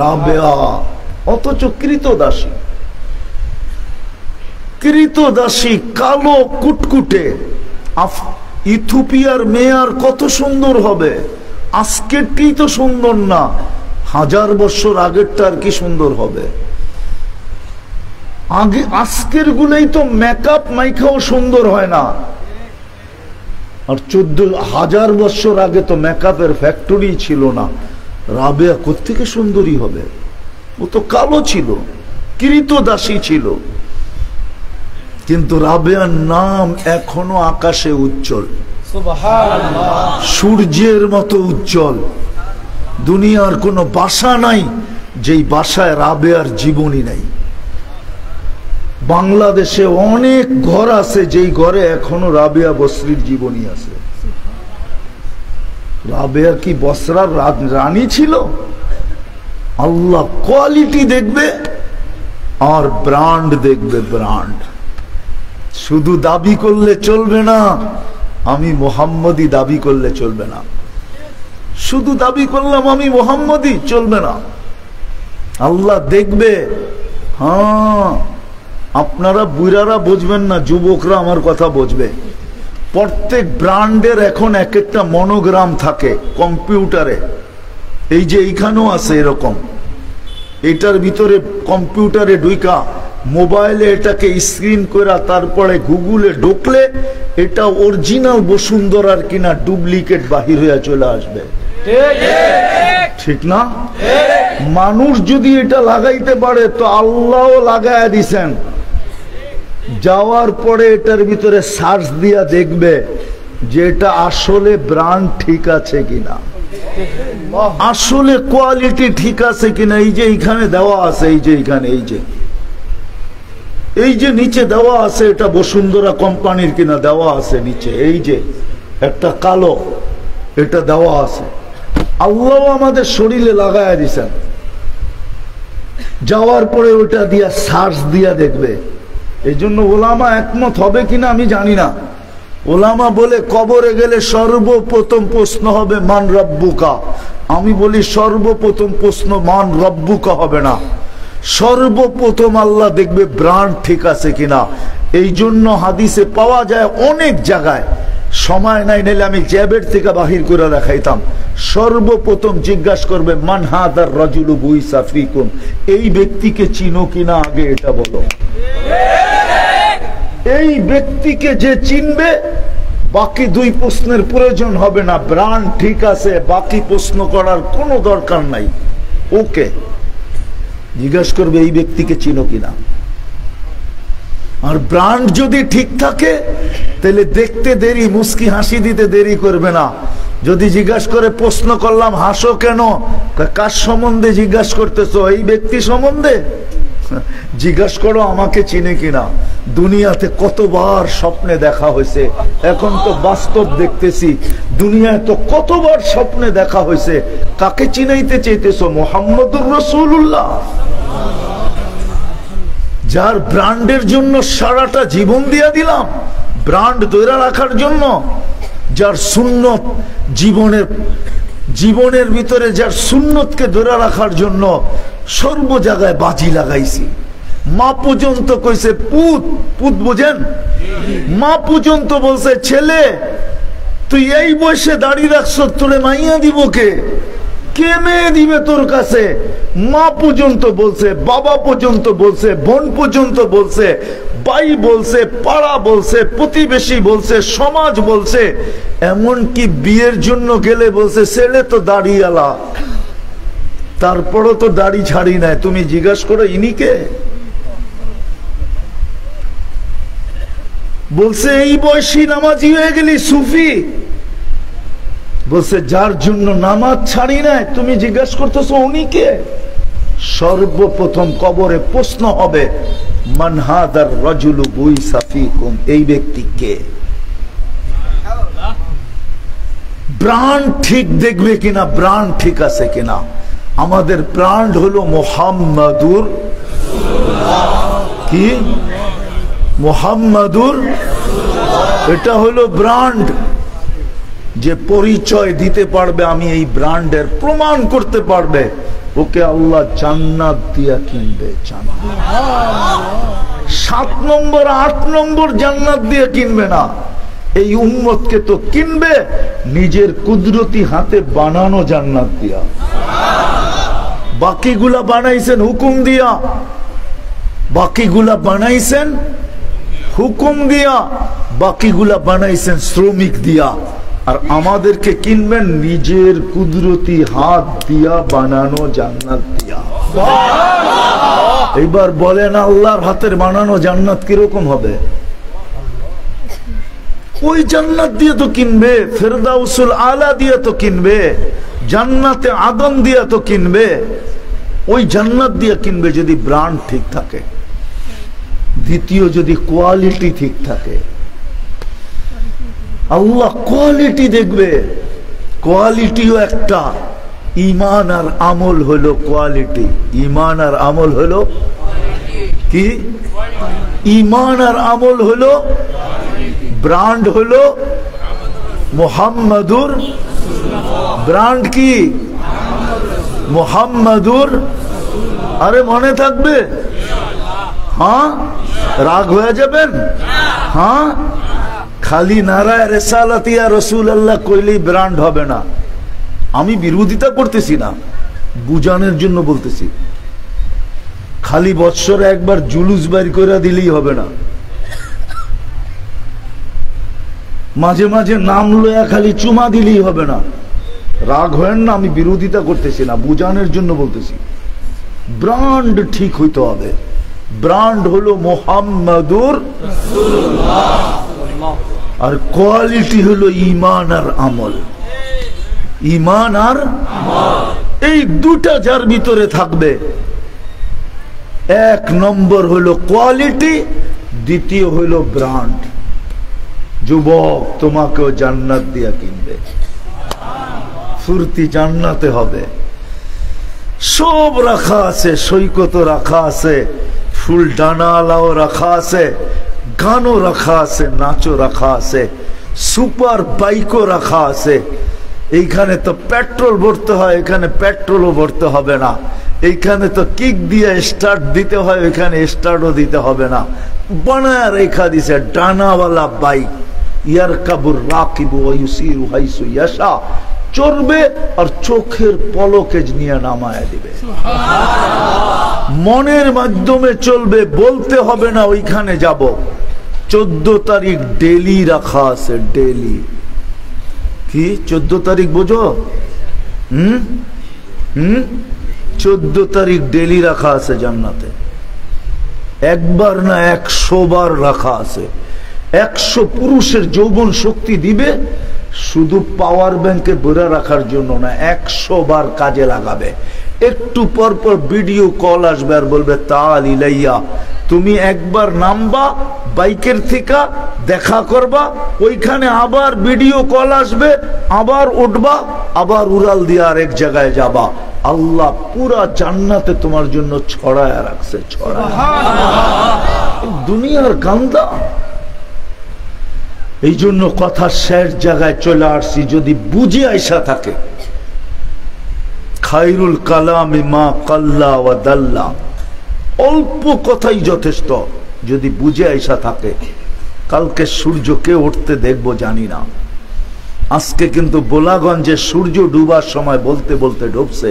Speaker 1: রাবেয়া অথচ কৃতদাসী, কৃতদাসী কালো কুটকুটে। ইথিওপিয়ার মেয়ার কত সুন্দর হবে, আজকেরটি তো সুন্দর না, 1000 বছর আগেরটা আর কি সুন্দর হবে। আগে আজকের গুলোই তো মেকআপ মাইখাও সুন্দর হয় না, আর 14,000 বছর আগে তো মেকআপের ফ্যাক্টরি ছিল না। রাবেয়া কোত্থেকে সুন্দরী হবে? ও তো কালো ছিল, কৃতদাসী ছিল, কিন্তু রাবেয়ার নাম এখনো আকাশে উজ্জ্বল, সূর্যের মতো উজ্জ্বল। দুনিয়ার কোনো বাসা নাই যেই বাসায় রাবেয়ার জীবনী নাই। বাংলাদেশে অনেক ঘর আছে যেই ঘরে এখনো রাবেয়া বসরির জীবনী আছে। রাবেয়া কি বসরার রানী ছিল? আল্লাহ কোয়ালিটি দেখবে আর ব্র্যান্ড দেখবে, ব্র্যান্ড। শুধু দাবি করলে চলবে না, আমি মোহাম্মদী দাবি করলে চলবে না। শুধু দাবি করলাম আমি মোহাম্মদী, চলবে না। আল্লাহ দেখবে। হ্যাঁ, আপনারা বুড়ারা বুঝবেন না, যুবকরা আমার কথা বুঝবে। প্রত্যেক ব্র্যান্ডের এখন এক একটা মনোগ্রাম থাকে কম্পিউটারে। এই যে এইখানেও আছে এরকম, এটার ভিতরে কম্পিউটারে ঢুকা মোবাইলে এটাকে স্ক্রিন করে তারপরে গুগলে ঢুকলে এটা অরিজিনাল বসুন্ধরার কিনা ডুপ্লিকেট বাহির হয়ে চলে আসবে। ঠিক না? মানুষ যদি এটা লাগাইতে পারে তো আল্লাহ লাগায় দিছেন। যাওয়ার পরে এটার ভিতরে সার্চ দিয়া দেখবে যে এটা আসলে ব্র্যান্ড ঠিক আছে কিনা, আসলে কোয়ালিটি ঠিক আছে কিনা। এই যে এইখানে দেওয়া আছে, এই যে এইখানে, এই যে নিচে দেওয়া আছে এটা বসুন্ধরা কোম্পানির কিনা দেওয়া আছে নিচে। এই যে একটা কালো, এটা দেওয়া আছে। আল্লাহ আমাদের শরীরে লাগায় দিছেন। যাওয়ার পরে ওটা দিয়া সার্চ দিয়া দেখবে। এই জন্য ওলামা একমত হবে কিনা আমি জানি না। ওলামা বলে কবরে গেলে সর্বপ্রথম প্রশ্ন হবে মান রব্বুকা। আমি বলি সর্বপ্রথম প্রশ্ন মান রব্বুকা হবে না, সর্বপ্রথম আল্লাহ দেখবে ব্র্যান্ড ঠিক আছে কিনা। এই জন্য হাদিসে পাওয়া যায় অনেক জায়গায়, সময় নাই নিলে আমি জ্যাবের থেকে বাহির করে দেখাইতাম। সর্বপ্রথম জিজ্ঞাসা করবে মান হাদার রাজুলু বুইসা ফিকুম, এই ব্যক্তিকে চিনো কিনা আগে এটা বলো। এই ব্যক্তিকে যে চিনবে বাকি দুই প্রশ্নের প্রয়োজন হবে না। ব্র্যান্ড ঠিক আছে, বাকি প্রশ্ন করার কোনো দরকার নাই। ওকে জিজ্ঞাসা করবে এই ব্যক্তিকে চিনো কিনা। আর ব্র্যান্ড যদি ঠিক থাকে তাহলে দেখতে দেরি, মুস্কি হাসি দিতে দেরি করবে না। যদি জিজ্ঞাসা করে, প্রশ্ন করলাম হাসো কেন, কার সম্বন্ধে জিজ্ঞাসা করতেছো? এই ব্যক্তি সম্বন্ধে জিজ্ঞাসা করো আমাকে চিনে কিনা। দুনিয়াতে কতবার স্বপ্নে দেখা হয়েছে, এখন তো বাস্তব দেখতেছি। দুনিয়ায় তো কতবার স্বপ্নে দেখা হয়েছে, কাকে চিনাইতে চাইতেছো? মুহাম্মদুর রাসূলুল্লাহ, যার ব্র্যান্ডের জন্য সারাটা জীবন দিয়া দিলাম, ব্র্যান্ড ধরে রাখার জন্য, যার সুন্নত জীবনের ভিতরে, যার সুন্নতকে ধরে রাখার জন্য সর্ব জায়গায় বাজি লাগাইছি। মা পর্যন্ত কইছে পুত বোঝেন, মা পর্যন্ত বলছে ছেলে তুই এই বয়সে দাঁড়িয়ে রাখছ, তোরে মাইয়া দিব কে মেয়ে দিবে তোর কাছে? মা পর্যন্ত বলছে, বাবা পর্যন্ত বলছে, বোন পর্যন্ত বলছে, ভাই বলছে, পাড়া বলছে, প্রতিবেশী বলছে, সমাজ বলছে, এমনকি বিয়ের জন্য গেলে বলছে ছেলে তো দাড়িওয়ালা, তারপরও তো দাড়ি ছাড়ি নাই। তুমি জিজ্ঞাসা করো ইনি কে? বলছে এই বয়সী নামাজি হয়ে গেলি, সুফি। বলছে যার জন্য নামাজ ছাড়ি নাই, তুমি জিজ্ঞাসা করতেছো উনি কে? সর্বপ্রথম কবরে প্রশ্ন হবে, মান হাদার রাজুলু বুইসা ফীকুম, এই ব্যক্তি কে? ব্র্যান্ড ঠিক দেখবে কিনা, ব্র্যান্ড ঠিক আছে কিনা। আমাদের ব্র্যান্ড হলো মুহাম্মাদুর, কি মুহাম্মাদুর, এটা হলো ব্র্যান্ড। যে পরিচয় দিতে পারবে আমি এই ব্র্যান্ডের, প্রমাণ করতে পারবে, ওকে আল্লাহ জান্নাত দিয়া কিনবে। 7 নম্বর 8 নম্বর জান্নাত দিয়ে কিনবে না, এই উম্মতকে তো কিনবে নিজের কুদরতি হাতে বানানো জান্নাত দিয়া। বাকিগুলা বানাইছেন হুকুম দিয়া, বাকিগুলা বানাইছেন হুকুম দিয়া, বাকিগুলা বানাইছেন শ্রমিক দিয়া। আর আমাদেরকে কিনবেন নিজের কুদরতি হাত দিয়া বানানো জান্নাত দিয়া। এইবার বলেন আল্লাহর হাতের বানানো জান্নাত কিরকম হবে? ওই জান্নাত দিয়ে তো কিনবে, ফেরদাউসুল আলা দিয়ে তো কিনবে, জান্নাতে আদম দিয়ে তো কিনবে। ওই জান্নাত দিয়ে কিনবে যদি ব্র্যান্ড ঠিক থাকে, দ্বিতীয় যদি কোয়ালিটি ঠিক থাকে। আল্লাহ কোয়ালিটি দেখবে, কোয়ালিটিও একটা। ঈমান আর আমল হলো কোয়ালিটি, ঈমান আর আমল হলো কি? ঈমান আর আমল হলো ব্র্যান্ড, হলো মুহাম্মাদুর। ব্র্যান্ড কি? মুহাম্মাদুর। আরে মনে থাকবে? হ্যাঁ, রাগ হয়ে যাবেন? হ্যাঁ, খালি নারায় রিসালাতিয়া রাসূলুল্লাহ কইলেই ব্র্যান্ড হবে না। আমি বিরোধিতা করতেছি না, বুঝানোর জন্য বলতেছি। খালি বৎসরে একবার জুলুস বাইর করে দিলেই হবে না, মাঝে মাঝে নাম লয়া খালি চুমা দিলেই হবে না। রাগ হয় না, আমি বিরোধিতা করতেছি না, বুঝানোর জন্য বলতেছি। ব্র্যান্ড ঠিক হইতে হবে। ব্র্যান্ড হলো মুহাম্মাদুর রাসূলুল্লাহ, আর কোয়ালিটি হলো ঈমান আর আমল। ঈমান আর আমল, এই দুটা যার ভিতরে থাকবে, 1 নম্বর হলো কোয়ালিটি, দ্বিতীয় হলো ব্র্যান্ড। যুবক, তোমাকেও জান্নাত দিয়া কিনবে। ফুর্তি জান্নাতে হবে, সব রাখা আছে, সৈকত রাখা আছে, ফুল ডানালাও রাখা আছে, গানও রাখা আছে, নাচও রাখা আছে, সুপার বাইকও রাখা আছে। এইখানে তো পেট্রোল ভরতে হয়, এখানে পেট্রোলও ভরতে হবে না। এইখানে তো কিক দিয়ে স্টার্ট দিতে হয়, এখানে স্টার্টও দিতে হবে না। বানায় রেখা দিছে ডানাওয়ালা বাইক। ইয়ারকাবুর রাকিবু ওয়া ইউসিরু হাইসু ইয়াশা, চড়বে আর চোখের পলকে নিয়ে নামায় দিবে। মনের মাধ্যমে চলবে, বলতে হবে না ওইখানে যাব। 14 তারিখ ডেলি রাখা আছে, ডেলি। কি 14 তারিখ বোঝো? 14 তারিখ ডেলি রাখা আছে জান্নাতে। একবার না 100 বার রাখা আছে। 100 পুরুষের যৌবন শক্তি দিবে, শুধু পাওয়ার ব্যাংকে ভরে রাখার জন্য না, 100 বার কাজে লাগাবে। একটু পর পর ভিডিও কল আসবে আর বলবে তাল ইলাইয়া, তুমি একবার নামবা বাইকের থেকে, দেখা করবা, ওইখানে আবার ভিডিও কল আসবে, আবার উঠবা, আবার উড়াল দিয়ে আরেক জায়গায় যাবা। আল্লাহ পুরা জান্নাতে তোমার জন্য ছড়ায় রাখছে, ছড়ায়। দুনিয়ার গান্দা। এই জন্য কথা শেষ জায়গায় চলে আসছি, যদি বুঝে আইসা থাকে, খায়রুল কালামি মা কাল্লা ওয়া দাল্লা, অল্প কথাই যথেষ্ট যদি বুঝে আইসা থাকে। কালকে সূর্যকে উঠতে দেখবো জানি না, আজকে কিন্তু বোলাগঞ্জে সূর্য ডুবার সময় বলতে বলতে ডুবছে,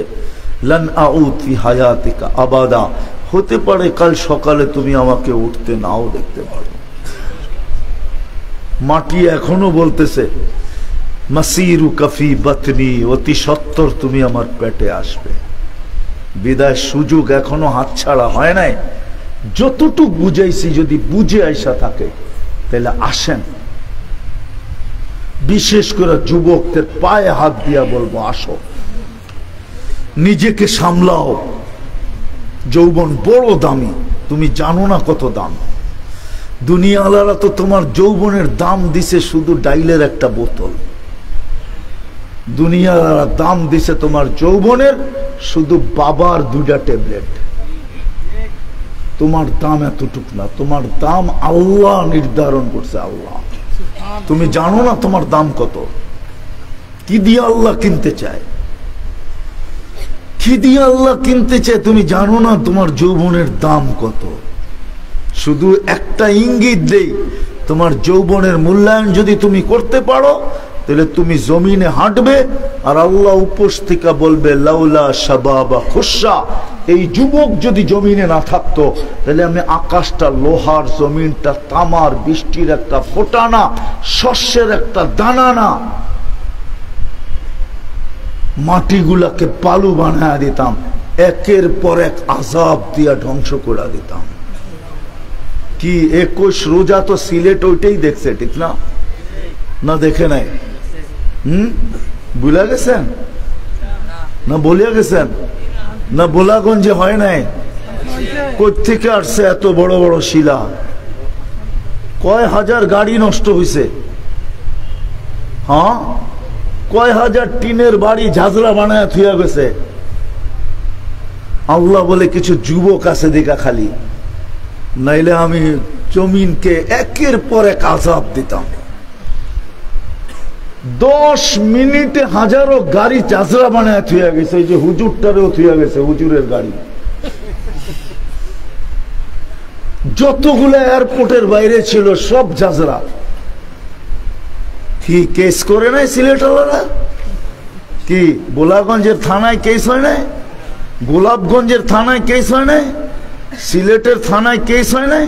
Speaker 1: লান আউদ ফি হায়াতিকা আবাদা, হতে পারে কাল সকালে তুমি আমাকে উঠতে নাও দেখতে পারো। মাটি এখনো বলতেছে মাসিরু কাফি বাতনি, অতি সত্তর তুমি আমার পেটে আসবে। বিদায় সুযোগ এখনো হাতছাড়া হয় নাই। যতটুক বুঝাইছি যদি বুঝে আইসা থাকে তাহলে আসেন। বিশেষ করে যুবকদের পায়ে হাত দিয়া বলবো, আসো, নিজেকে সামলাও। যৌবন বড় দামি, তুমি জানো না কত দাম। দুনিয়াওয়ালারা তো তোমার যৌবনের দাম দিছে শুধু ডাইলের একটা বোতল, দুনিয়াওয়ালারা দাম দিছে তোমার যৌবনের শুধু বাবার 2টা ট্যাবলেট। তোমার দাম এতটুক না, তোমার দাম আল্লাহ নির্ধারণ করছে। আল্লাহ, তুমি জানো না তোমার দাম কত। কি দিয়ে আল্লাহ কিনতে চায়, কি দিয়ে আল্লাহ কিনতে চায় তুমি জানো না তোমার যৌবনের দাম কত। শুধু একটা ইঙ্গিত দেই, তোমার যৌবনের মূল্যায়ন যদি তুমি করতে পারো তাহলে তুমি জমিনে হাঁটবে, আর আল্লাহ উপোস থেকে বলবে লাউলা শাবাবা খুশা, এই যুবক যদি জমিনে না থাকতো তাহলে আমি আকাশটা লোহার, জমিনটা তামার, বৃষ্টির একটা ফোঁটা না, শস্যের একটা দানা না, মাটিগুলাকে বালু বানায় দিতাম, একের পর এক আযাব দিয়া ধ্বংস করে দিতাম। কি 21 রোজা তো সিলেট ওইটাই দেখছে, ঠিক না? না দেখে নাই? ভুলে গেছেন না? বলিয়া গেছেন না? বোলাগঞ্জে হয় নাই? কোত্থেকে আসছে এত বড় বড় শিলা? কয় হাজার গাড়ি নষ্ট হয়েছে, হ্যাঁ, কয় হাজার টিনের বাড়ি ঝাঁঝরা বানায় থুয়া গেছে। আল্লাহ বলে কিছু যুবক আছে দেখা খালি, নাইলে আমি জমিনকে একের পর এক আযাব দিতাম। 10 মিনিটে হাজারো গাড়ি ঝাঁঝরা বানায় থুয়া গেছে। এই যে হুজুরটারেও থুয়া গেছে, হুজুরের গাড়ি। যতগুলো এয়ারপোর্টের বাইরে ছিল সব ঝাঁঝরা। কি কেস করে নাই সিলেটওয়ালারা? কি বোলাগঞ্জের থানায় কেস হয় নাই? গোলাপগঞ্জের থানায় কেস হয় নাই? সিলেটের থানায় কেস হয় নাই?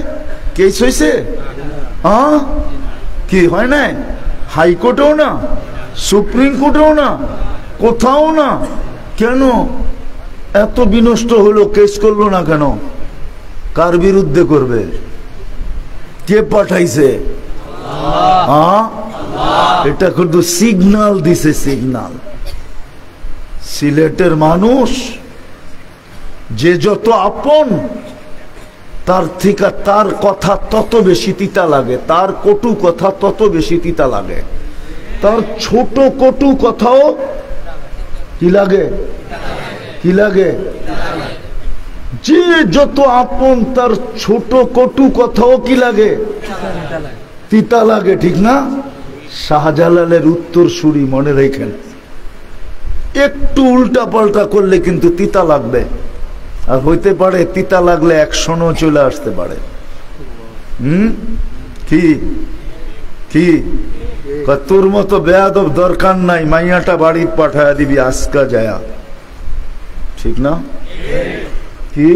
Speaker 1: কেস হয়েছে? হ্যাঁ, কি হয় নাই? হাইকোর্টেও না, সুপ্রিম কোর্টেও না, কোথাও না। কেন এত বিনষ্ট হলো? কেস করলো না কেন? কার বিরুদ্ধে করবে? কে পাঠাইছে? হ্যাঁ, এটা কিন্তু সিগন্যাল দিছে, সিগন্যাল। সিলেটের মানুষ যে যত আপন, তার থেকে তার কথা তত বেশি তিতা লাগে, তার কটু কথা তত বেশি তিতা লাগে। তার ছোট কটু কথাও কি লাগে? কি লাগে? যে যত আপন তার ছোট কটু কথাও কি লাগে? তিতা লাগে, ঠিক না? শাহজালালের উত্তরসূরি মনে রেখেন, একটু উল্টা পাল্টা করলে কিন্তু তিতা লাগবে। আর হইতে পারে তিতা লাগলে অ্যাকশনও চলে আসতে পারে। কি কি তোর মতো বেয়াদব দরকার নাই, মাইয়াটা বাড়ি পাঠায় দিবি আজকা যায়া, ঠিক না? কি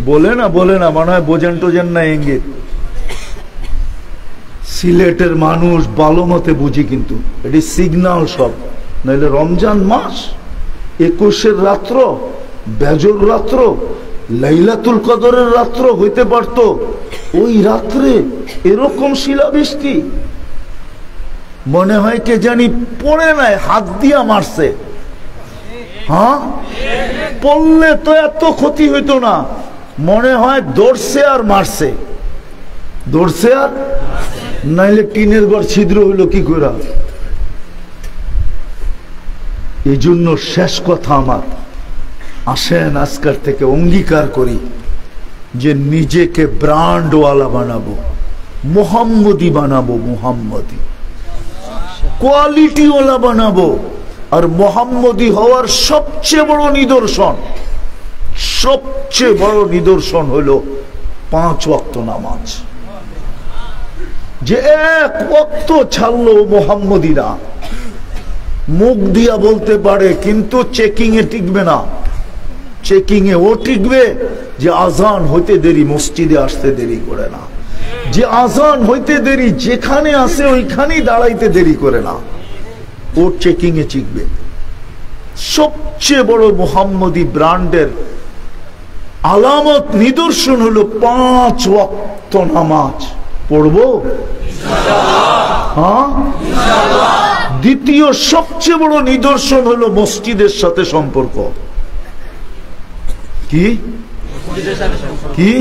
Speaker 1: বলে না, বলে না, মনে হয় বোঝেন টোজেন না ইঙ্গিত। সিলেটের মানুষ ভালো মতে বুঝি, কিন্তু এটি সিগন্যাল সব। নাইলে রমজান মাস, 21-এর রাত্র, বেজর রাত্র, লাইলাতুল কদরের রাত্র হইতে পারত। ওই রাত্রে এরকম শিলাবৃষ্টি, মনে হয় কে জানি পড়ে নাই, হাত দিয়া মারছে। হ্যাঁ, পড়লে তো এত ক্ষতি হইতো না, মনে হয় দৌড়ছে আর মারছে, দৌড়ছে আর, নাইলে টিনের ঘর ছিদ্র হইল কি করে। এই জন্য শেষ কথা আমার, আসেন আজকের থেকে অঙ্গীকার করি যে নিজেকে ব্র্যান্ডওয়ালা বানাবো, মোহাম্মদী বানাবো, মোহাম্মদী কোয়ালিটিওয়ালা বানাবো। আর মোহাম্মদী হওয়ার সবচেয়ে বড় নিদর্শন, সবচেয়ে বড় নিদর্শন হলো 5 ওয়াক্ত নামাজ। যে এক ওয়াক্ত ছাড়লো মোহাম্মদীরা, মুখ দিয়া বলতে পারে কিন্তু চেকিং এ টিকবে না। চেকিং এ ও টিকবে যে আজান হইতে দেরি মসজিদে আসতে দেরি করে না, যে আজান হইতে দেরি যেখানে আসে ওইখানেই দাঁড়াইতে দেরি করে না, ও চেকিং এ টিকবে। সবচেয়ে বড় মোহাম্মদী ব্র্যান্ডের আলামত নিদর্শন হলো 5 ওয়াক্ত নামাজ পড়বো। হ্যাঁ, দ্বিতীয় সবচেয়ে বড় নিদর্শন হলো মসজিদের সাথে সম্পর্ক। কি কি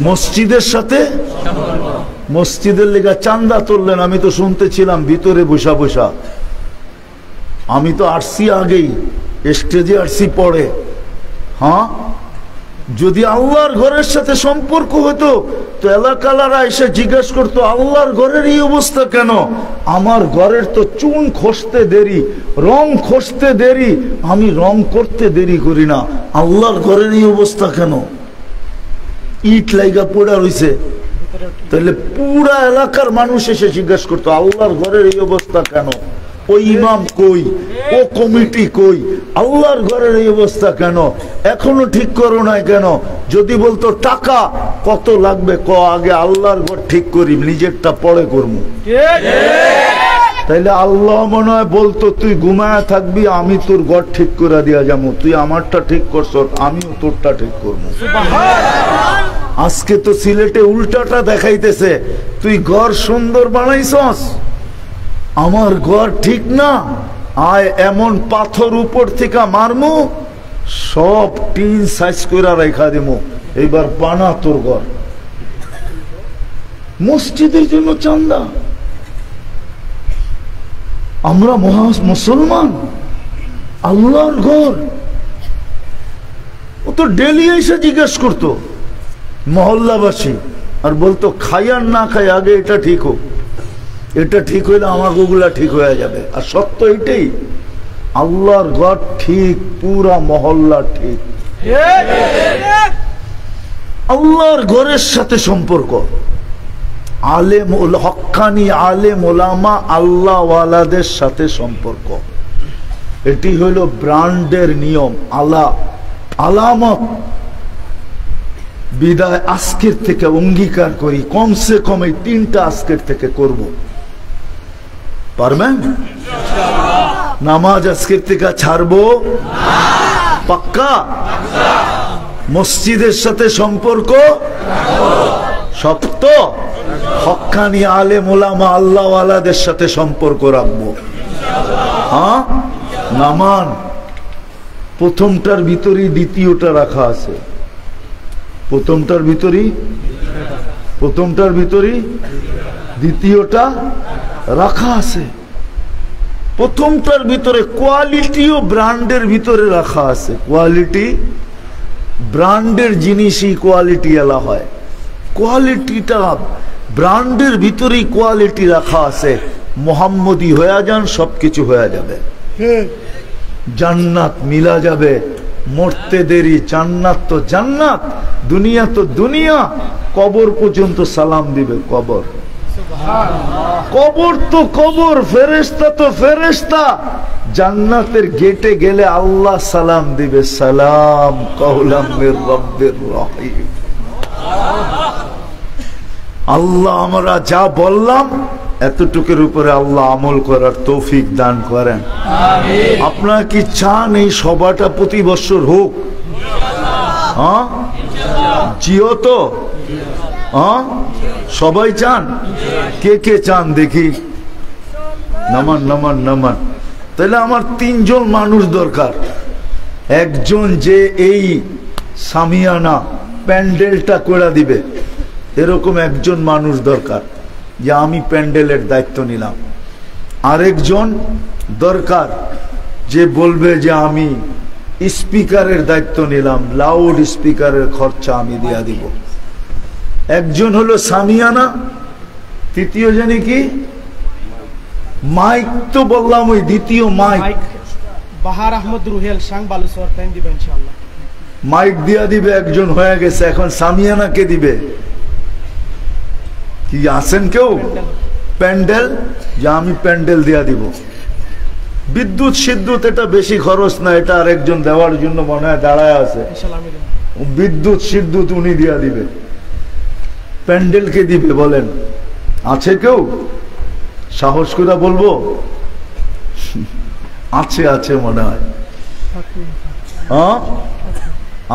Speaker 1: মসজিদের সাথে? মসজিদের লেগা চান্দা তুললেন, আমি তো শুনতেছিলাম ভিতরে বসা বসা। আমি তো আসছি আগেই, স্টেজে আসছি পরে। হ্যাঁ, যদি আল্লাহর ঘরের সাথে সম্পর্ক হতো তো এলাকালারা এসে জিজ্ঞেস করতো আল্লাহর ঘরের এই অবস্থা কেন? আমার ঘরের তো চুন খসতে দেরি, রং খসতে দেরি, আমি রং করতে দেরি করি না, আল্লাহর ঘরের এই অবস্থা কেন? ইট লাইগা পড়া রইছে, তাহলে পুরা এলাকার মানুষ এসে জিজ্ঞেস করতো আল্লাহর ঘরের এই অবস্থা কেন? ও ইমাম কই, ও কমিটি কই, আল্লাহর ঘরের এই অবস্থা কেন? এখনো ঠিক করো নাই কেন? যদি বলতো টাকা কত লাগবে, ক আগে আল্লাহর ঘর ঠিক করি, নিজেরটা পরে করবো। তাইলে আল্লাহ মনে হয় বলতো তুই ঘুমায় থাকবি, আমি তোর ঘর ঠিক করে দিয়া যাবো, তুই আমারটা ঠিক করছ, আমিও তোরটা ঠিক করবো। আজকে তো সিলেটে উল্টাটা দেখাইতেছে, তুই ঘর সুন্দর বানাইছস, আমার ঘর ঠিক না, আয় এমন পাথর উপর থেকে মারমু, সব টিন সাইজ করে রেখা দেবো, এইবার বানা তোর ঘর। মসজিদের জন্য চান্দা। আমরা মুসলমান, আল্লাহর ঘর। ও তো ডেলি এসে জিজ্ঞেস করতো মহল্লাবাসী, আর বলতো খাই আর না খাই আগে এটা ঠিক হোক, এটা ঠিক হইলে আমার ওগুলা ঠিক হয়ে যাবে। আর সত্য এটাই, আল্লাহর ঘর ঠিক, পুরা মহল্লা ঠিক। আল্লাহর ঘরের সাথে সম্পর্ক, আলেম হক্কানি আলেম ওলামা আল্লাহ ওয়ালাদের সাথে সম্পর্ক, এটি হইল ব্র্যান্ডের নিয়ম, আলামত। বিদায় আজকের থেকে অঙ্গীকার করি কমসে কম এই 3টা আজকের থেকে করব। পারবেন? নামাজ আজকের থেকে ছাড়বো পাক্কা? মসজিদের সাথে সম্পর্ক শক্ত, হক্কানি আলেম ওলামা আল্লাহ ওয়ালাদের সাথে সম্পর্ক রাখবো। হ্যাঁ, নামান প্রথমটার ভিতরেই দ্বিতীয়টা রাখা আছে, প্রথমটার ভিতরেই দ্বিতীয়টা রাখা আছে। প্রথমটার ভিতরে কোয়ালিটি ও ব্র্যান্ডের ভিতরে রাখা আছে। কোয়ালিটি, ব্র্যান্ডের জিনিসই কোয়ালিটি এলা হয়, কোয়ালিটিটা ব্র্যান্ডের ভিতরেই কোয়ালিটি রাখা আছে। মোহাম্মদী হয়ে যান, সবকিছু হয়ে যাবে, জান্নাত মিলা যাবে। মরতে দেরি, জান্নাত তো জান্নাত, দুনিয়া তো দুনিয়া, কবর পর্যন্ত সালাম দিবে। কবর তো কবর, ফেরেশতা তো ফেরেশতা। জান্নাতের গেটে গেলে আল্লাহ সালাম দিবে, সালাম কাওলাম মির রাব্বির রহিম। আল্লাহ আমরা যা বললাম এতটুকুর উপরে আল্লাহ আমল করার তৌফিক দান করেন। আপনারা কি চান এই সভাটা প্রতি বছর হোক? হ্যাঁ, জিও তো? হ্যাঁ, সবাই চান? কে কে চান দেখি? নামান নামান নামান। তাহলে আমার 3 জন মানুষ দরকার। একজন যে এই সামিয়ানা প্যান্ডেলটা করে দিবে, এরকম একজন মানুষ দরকার যে আমি প্যান্ডেলের দায়িত্ব নিলাম। আরেকজন দরকার যে বলবে যে আমি স্পিকারের দায়িত্ব নিলাম, লাউড স্পিকারের খরচা আমি দিয়া দিব। একজন হলো সামিয়ানা, তৃতীয় জানি কি মাইক, তো বললাম ওই দ্বিতীয় মাইক
Speaker 2: বাহার আহমদ রুহেল সাং বালুচর টাইম দিবে ইনশাআল্লাহ।
Speaker 1: মাইক দিয়া দিবে, একজন হয়ে গেছে। এখন সামিয়ানা কে দিবে? কি আছেন কেউ? প্যান্ডেল, যে আমি প্যান্ডেল দিয়া দিব। বিদ্যুৎ সিদ্যুৎ এটা বেশি খরচ না, এটা আরেকজন দেওয়ার জন্য মনে হয় দাঁড়ায় আছে। বিদ্যুৎ সিদ্যুৎ উনি দিয়া দিবে। প্যান্ডেল কে দিবে বলেন? আছে কেউ? সাহস করে বলবো? আছে, আছে মনে হয়। হ্যাঁ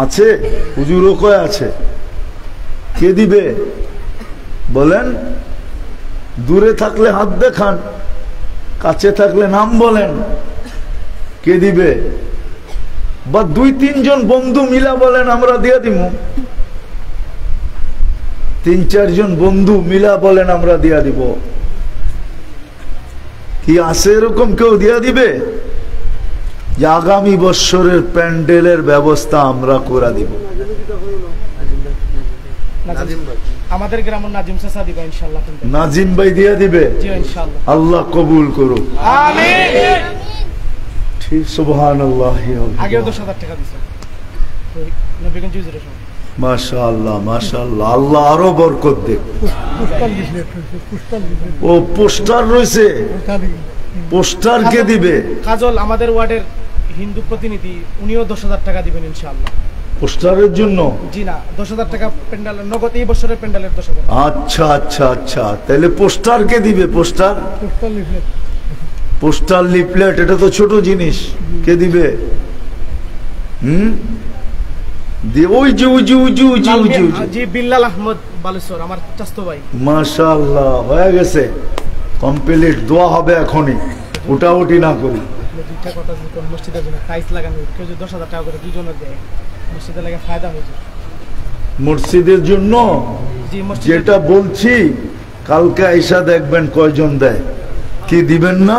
Speaker 1: আছে, হুজুরও কয় আছে। কে দিবে বলেন? দূরে থাকলে হাত দেখান, কাছে থাকলে নাম বলেন। কে দিবে? বা 2-3 জন বন্ধু মিলা বলেন আমরা দিয়া দিব। 3-4 জন বন্ধু মিলা বলেন আমরা দিয়া দিব। কি আছে এরকম কেউ দিয়া দিবে? যে আগামী বছরের প্যান্ডেলের ব্যবস্থা আমরা করে দিব।
Speaker 2: আমাদের গ্রামের নাজিম চাচা দিবে ইনশাআল্লাহ।
Speaker 1: নাজিম ভাই দিয়া দিবে?
Speaker 2: জি ইনশাআল্লাহ।
Speaker 1: আল্লাহ কবুল করুক।
Speaker 2: আমিন।
Speaker 1: ঠিক, সুবহানাল্লাহ।
Speaker 2: আগেও 10,000 টাকা দিছে ওই নবীগঞ্জ জুজুরের সময়।
Speaker 1: মাশাআল্লাহ মাশাআল্লাহ, আল্লাহ আরো বরকত দেখ। ও পোস্টার রয়েছে, পোস্টার কে দিবে?
Speaker 2: কাজল আমাদের ওয়ার্ডের হিন্দু প্রতিনিধি, উনিও 10,000 টাকা দিবেন ইনশাআল্লাহ
Speaker 1: পোস্টারের জন্য।
Speaker 2: জি না, 10,000 টাকা প্যান্ডেল নগদ, এই বছরের প্যান্ডেলের 10,000।
Speaker 1: আচ্ছা আচ্ছা আচ্ছা, তাহলে পোস্টার কে দিবে? পোস্টার, পোস্টার লিফলেট, এটা তো ছোট জিনিস। কে দিবে? ওই যে ওই যে ওই যে ওই যে ওই যে
Speaker 2: জি বিল্লাল আহমদ বালেশ্বর, আমার চাচতো ভাই।
Speaker 1: মাশাআল্লাহ, হয়ে গেছে, কমপ্লিট। দোয়া হবে এখনই, উঠাউটি না করি।
Speaker 2: দুইটা কথা, মসজিদের জন্য টাইলস লাগানো, কেউ যদি 10,000 টাকা করে দুজনে দেয়, মসজিদের লাগে ফায়দা হয়ে যায়।
Speaker 1: মসজিদের জন্য
Speaker 2: জি,
Speaker 1: যেটা বলছি, কালকে আইসা দেখবেন কয়জন দেয়। কি দিবেন না?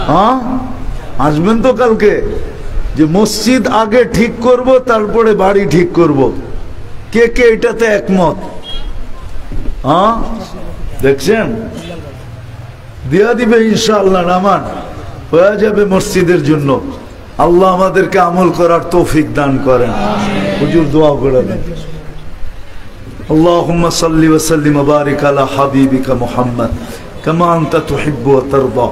Speaker 1: হ্যাঁ আসবেন তো কালকে, যে মসজিদ আগে ঠিক করব, তারপরে বাড়ি ঠিক করব। কে কে এটাতে একমত? হ্যাঁ দেখছেন, দিয়া দিবে ইনশাআল্লাহ। নামান হয়ে যাবে মসজিদের জন্য। আল্লাহ আমাদেরকে আমল করার তৌফিক দান করেন। হুজুর দোয়া করে দেন। আল্লাহুম্মা সাল্লি ওয়া সাল্লিম ওয়া বারিক আলা হাবিবিকা মুহাম্মদ কামা আনতা তুহিব্বু ওয়া তারদা।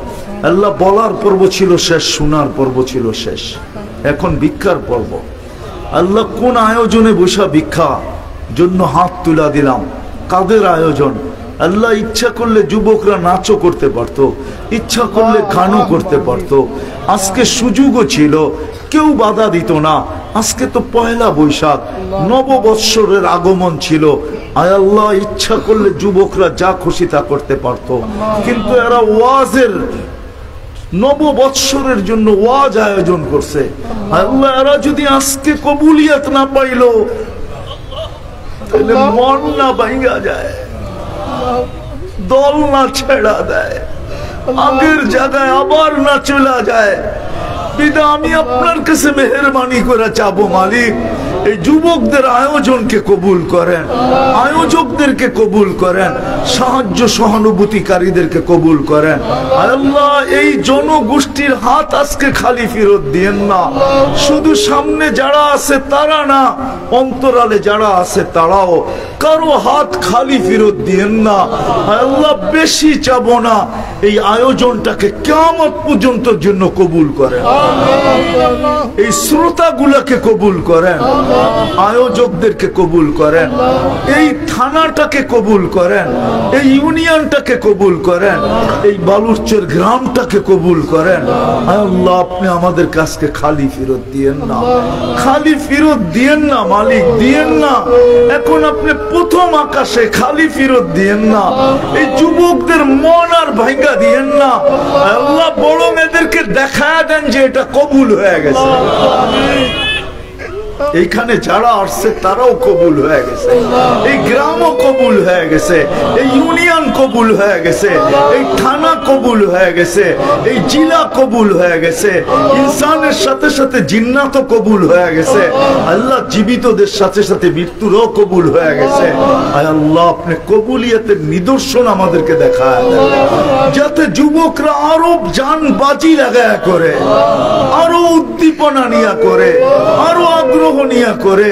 Speaker 1: আল্লাহ বলার পর্ব ছিল শেষ, শোনার পর্ব ছিল শেষ, এখন ভিক্ষার পর্ব। আল্লাহ কোন আয়োজনে বসা ভিক্ষা জন্য হাত তুলা দিলাম, কাদের আয়োজন? আল্লাহ ইচ্ছা করলে যুবকরা নাচও করতে পারতো, ইচ্ছা করলে গানও করতে পারতো। আজকে সুযোগও ছিল, কেউ বাধা দিত না। আজকে তো পয়লা বৈশাখ, নববৎসরের আগমন ছিল। আয় আল্লাহ, ইচ্ছা করলে যুবকরা যা খুশি তা করতে পারতো, কিন্তু এরা ওয়াজের নববৎসরের জন্য ওয়াজ আয়োজন করছে। আল্লাহ, এরা যদি আজকে কবুলিয়ত না পাইলো, তাহলে মন না ভাঙা যায়, দল না ছেড়া দেয়, আগের জায়গায় আবার না চলে যায়। বিদা আমি আপনার কাছে মেহেরবানি করে চাবো, মালিক এই যুবকদের আয়োজনকে কবুল করেন, আয়োজকদেরকে কবুল করেন, সাহায্য সহানুভূতিকারীদেরকে কবুল করেন। আল্লাহ, এই জনগোষ্ঠীর হাত আজকে খালি ফেরত দিয়েন না। শুধু সামনে যারা আছে তারা না, অন্তরালে যারা আছে তারাও, কারো হাত খালি ফেরত দিয়েন না। আল্লাহ, বেশি চাবো না, এই আয়োজনটাকে কিয়ামত পর্যন্ত জন্য কবুল করেন, এই শ্রোতাগুলোকে কবুল করেন। আয়োজকদেরকে কবুল করেন, এই থানাটাকে কবুল করেন, এই ইউনিয়নটাকে কবুল করেন, এই বালুরচর গ্রামটাকে কবুল করেন। আল্লাহ আপনি আমাদের কাছকে খালি ফেরত দিয়েন না, খালি ফেরত দিয়েন না মালিক, দিয়েন না। এখন আপনি প্রথম আকাশে খালি ফেরত দিয়েন না, এই যুবকদের মন আর ভাঙ্গা দিয়েন না আল্লাহ, বড় মেয়েদেরকে দেখায় দেন যে এটা কবুল হয়ে গেছে। এইখানে যারা আসছে তারাও কবুল হয়ে গেছে, এই গ্রামও কবুল হয়ে গেছে, এই ইউনিয়ন কবুল হয়ে গেছে, এই থানা কবুল হয়ে গেছে, এই জেলা কবুল হয়ে গেছে, ইনসানের সাথে সাথে জিন্নাতও কবুল হয়ে গেছে। আল্লাহ জীবিতদের সাথে সাথে মৃত্যুরও কবুল হয়ে গেছে। আয় আল্লাহ আপনি কবুলিয়তের নিদর্শন আমাদেরকে দেখায় দেন, যাতে যুবকরা আরো জান বাজি লাগায়া করে, আরো উদ্দীপনা নিয়া করে, আরো আগ্রহ নিয়া করে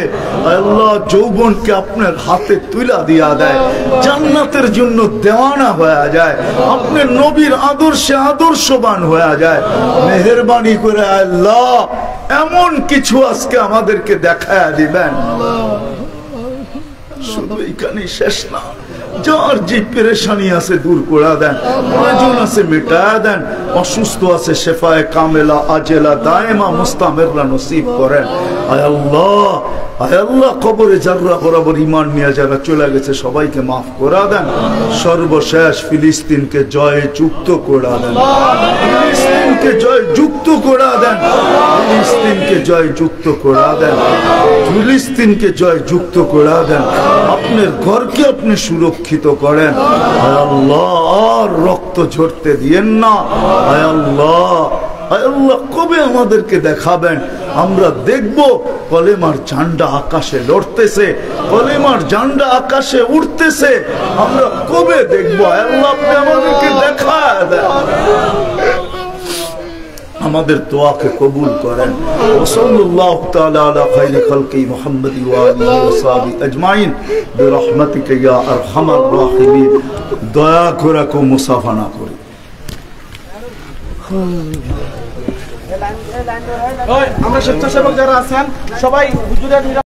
Speaker 1: আল্লাহ যৌবনকে আপনার হাতে তুলা দিয়া দেয়, জান্নাতের জন্য দেওয়ানা হয়ে যায়, আপনার নবীর আদর্শে আদর্শবান হয়ে যায়। মেহেরবানি করে আল্লাহ এমন কিছু আজকে আমাদেরকে দেখায়া দিবেন, শুধু এখানে শেষ না, যার যে পেরেশানি আছে দূর করে দেন, প্রয়োজন আছে মেটা দেন, অসুস্থ আছে শেফায়ে কামেলা আজেলা দায়েমা মুস্তামিররা নসিব করেন। আয় আল্লাহ, আয় আল্লাহ কবরে জাররা বরাবর ঈমান নিয়ে যারা চলে গেছে সবাইকে মাফ করে দেন। সর্বশেষ ফিলিস্তিনকে জয় যুক্ত করে দেন, ফিলিস্তিনকে জয় যুক্ত করে দেন, ফিলিস্তিনকে জয় যুক্ত করে দেন, ফিলিস্তিনকে জয় যুক্ত করে দেন। আপনার ঘরকে আপনি সুরক্ষিত করেন। আয় আল্লাহ আর রক্ত ঝরতে দিয়েন না। আয় আল্লাহ, আয় আল্লাহ কবে আমাদেরকে দেখাবেন আমরা দেখব কলেমার ঝান্ডা আকাশে লড়তেছে, কলেমার ঝান্ডা আকাশে উঠতেছে, আমরা কবে দেখবো? আয় আল্লাহ আপনি আমাদেরকে দেখায় দেন, আমাদের দোয়াকে কবুল করেন। সাল্লাল্লাহু তাআলা আলা খায়রি খালকি মুহাম্মদ ওয়া আলিহি ওয়া সাহবিহি আজমাইন বিরহমাতিকা ইয়া আরহামার রাহিমিন। দয়া করে কো মুসাফা না করি।
Speaker 2: আমরা স্বেচ্ছাসেবক যারা আছেন সবাই হুজুরের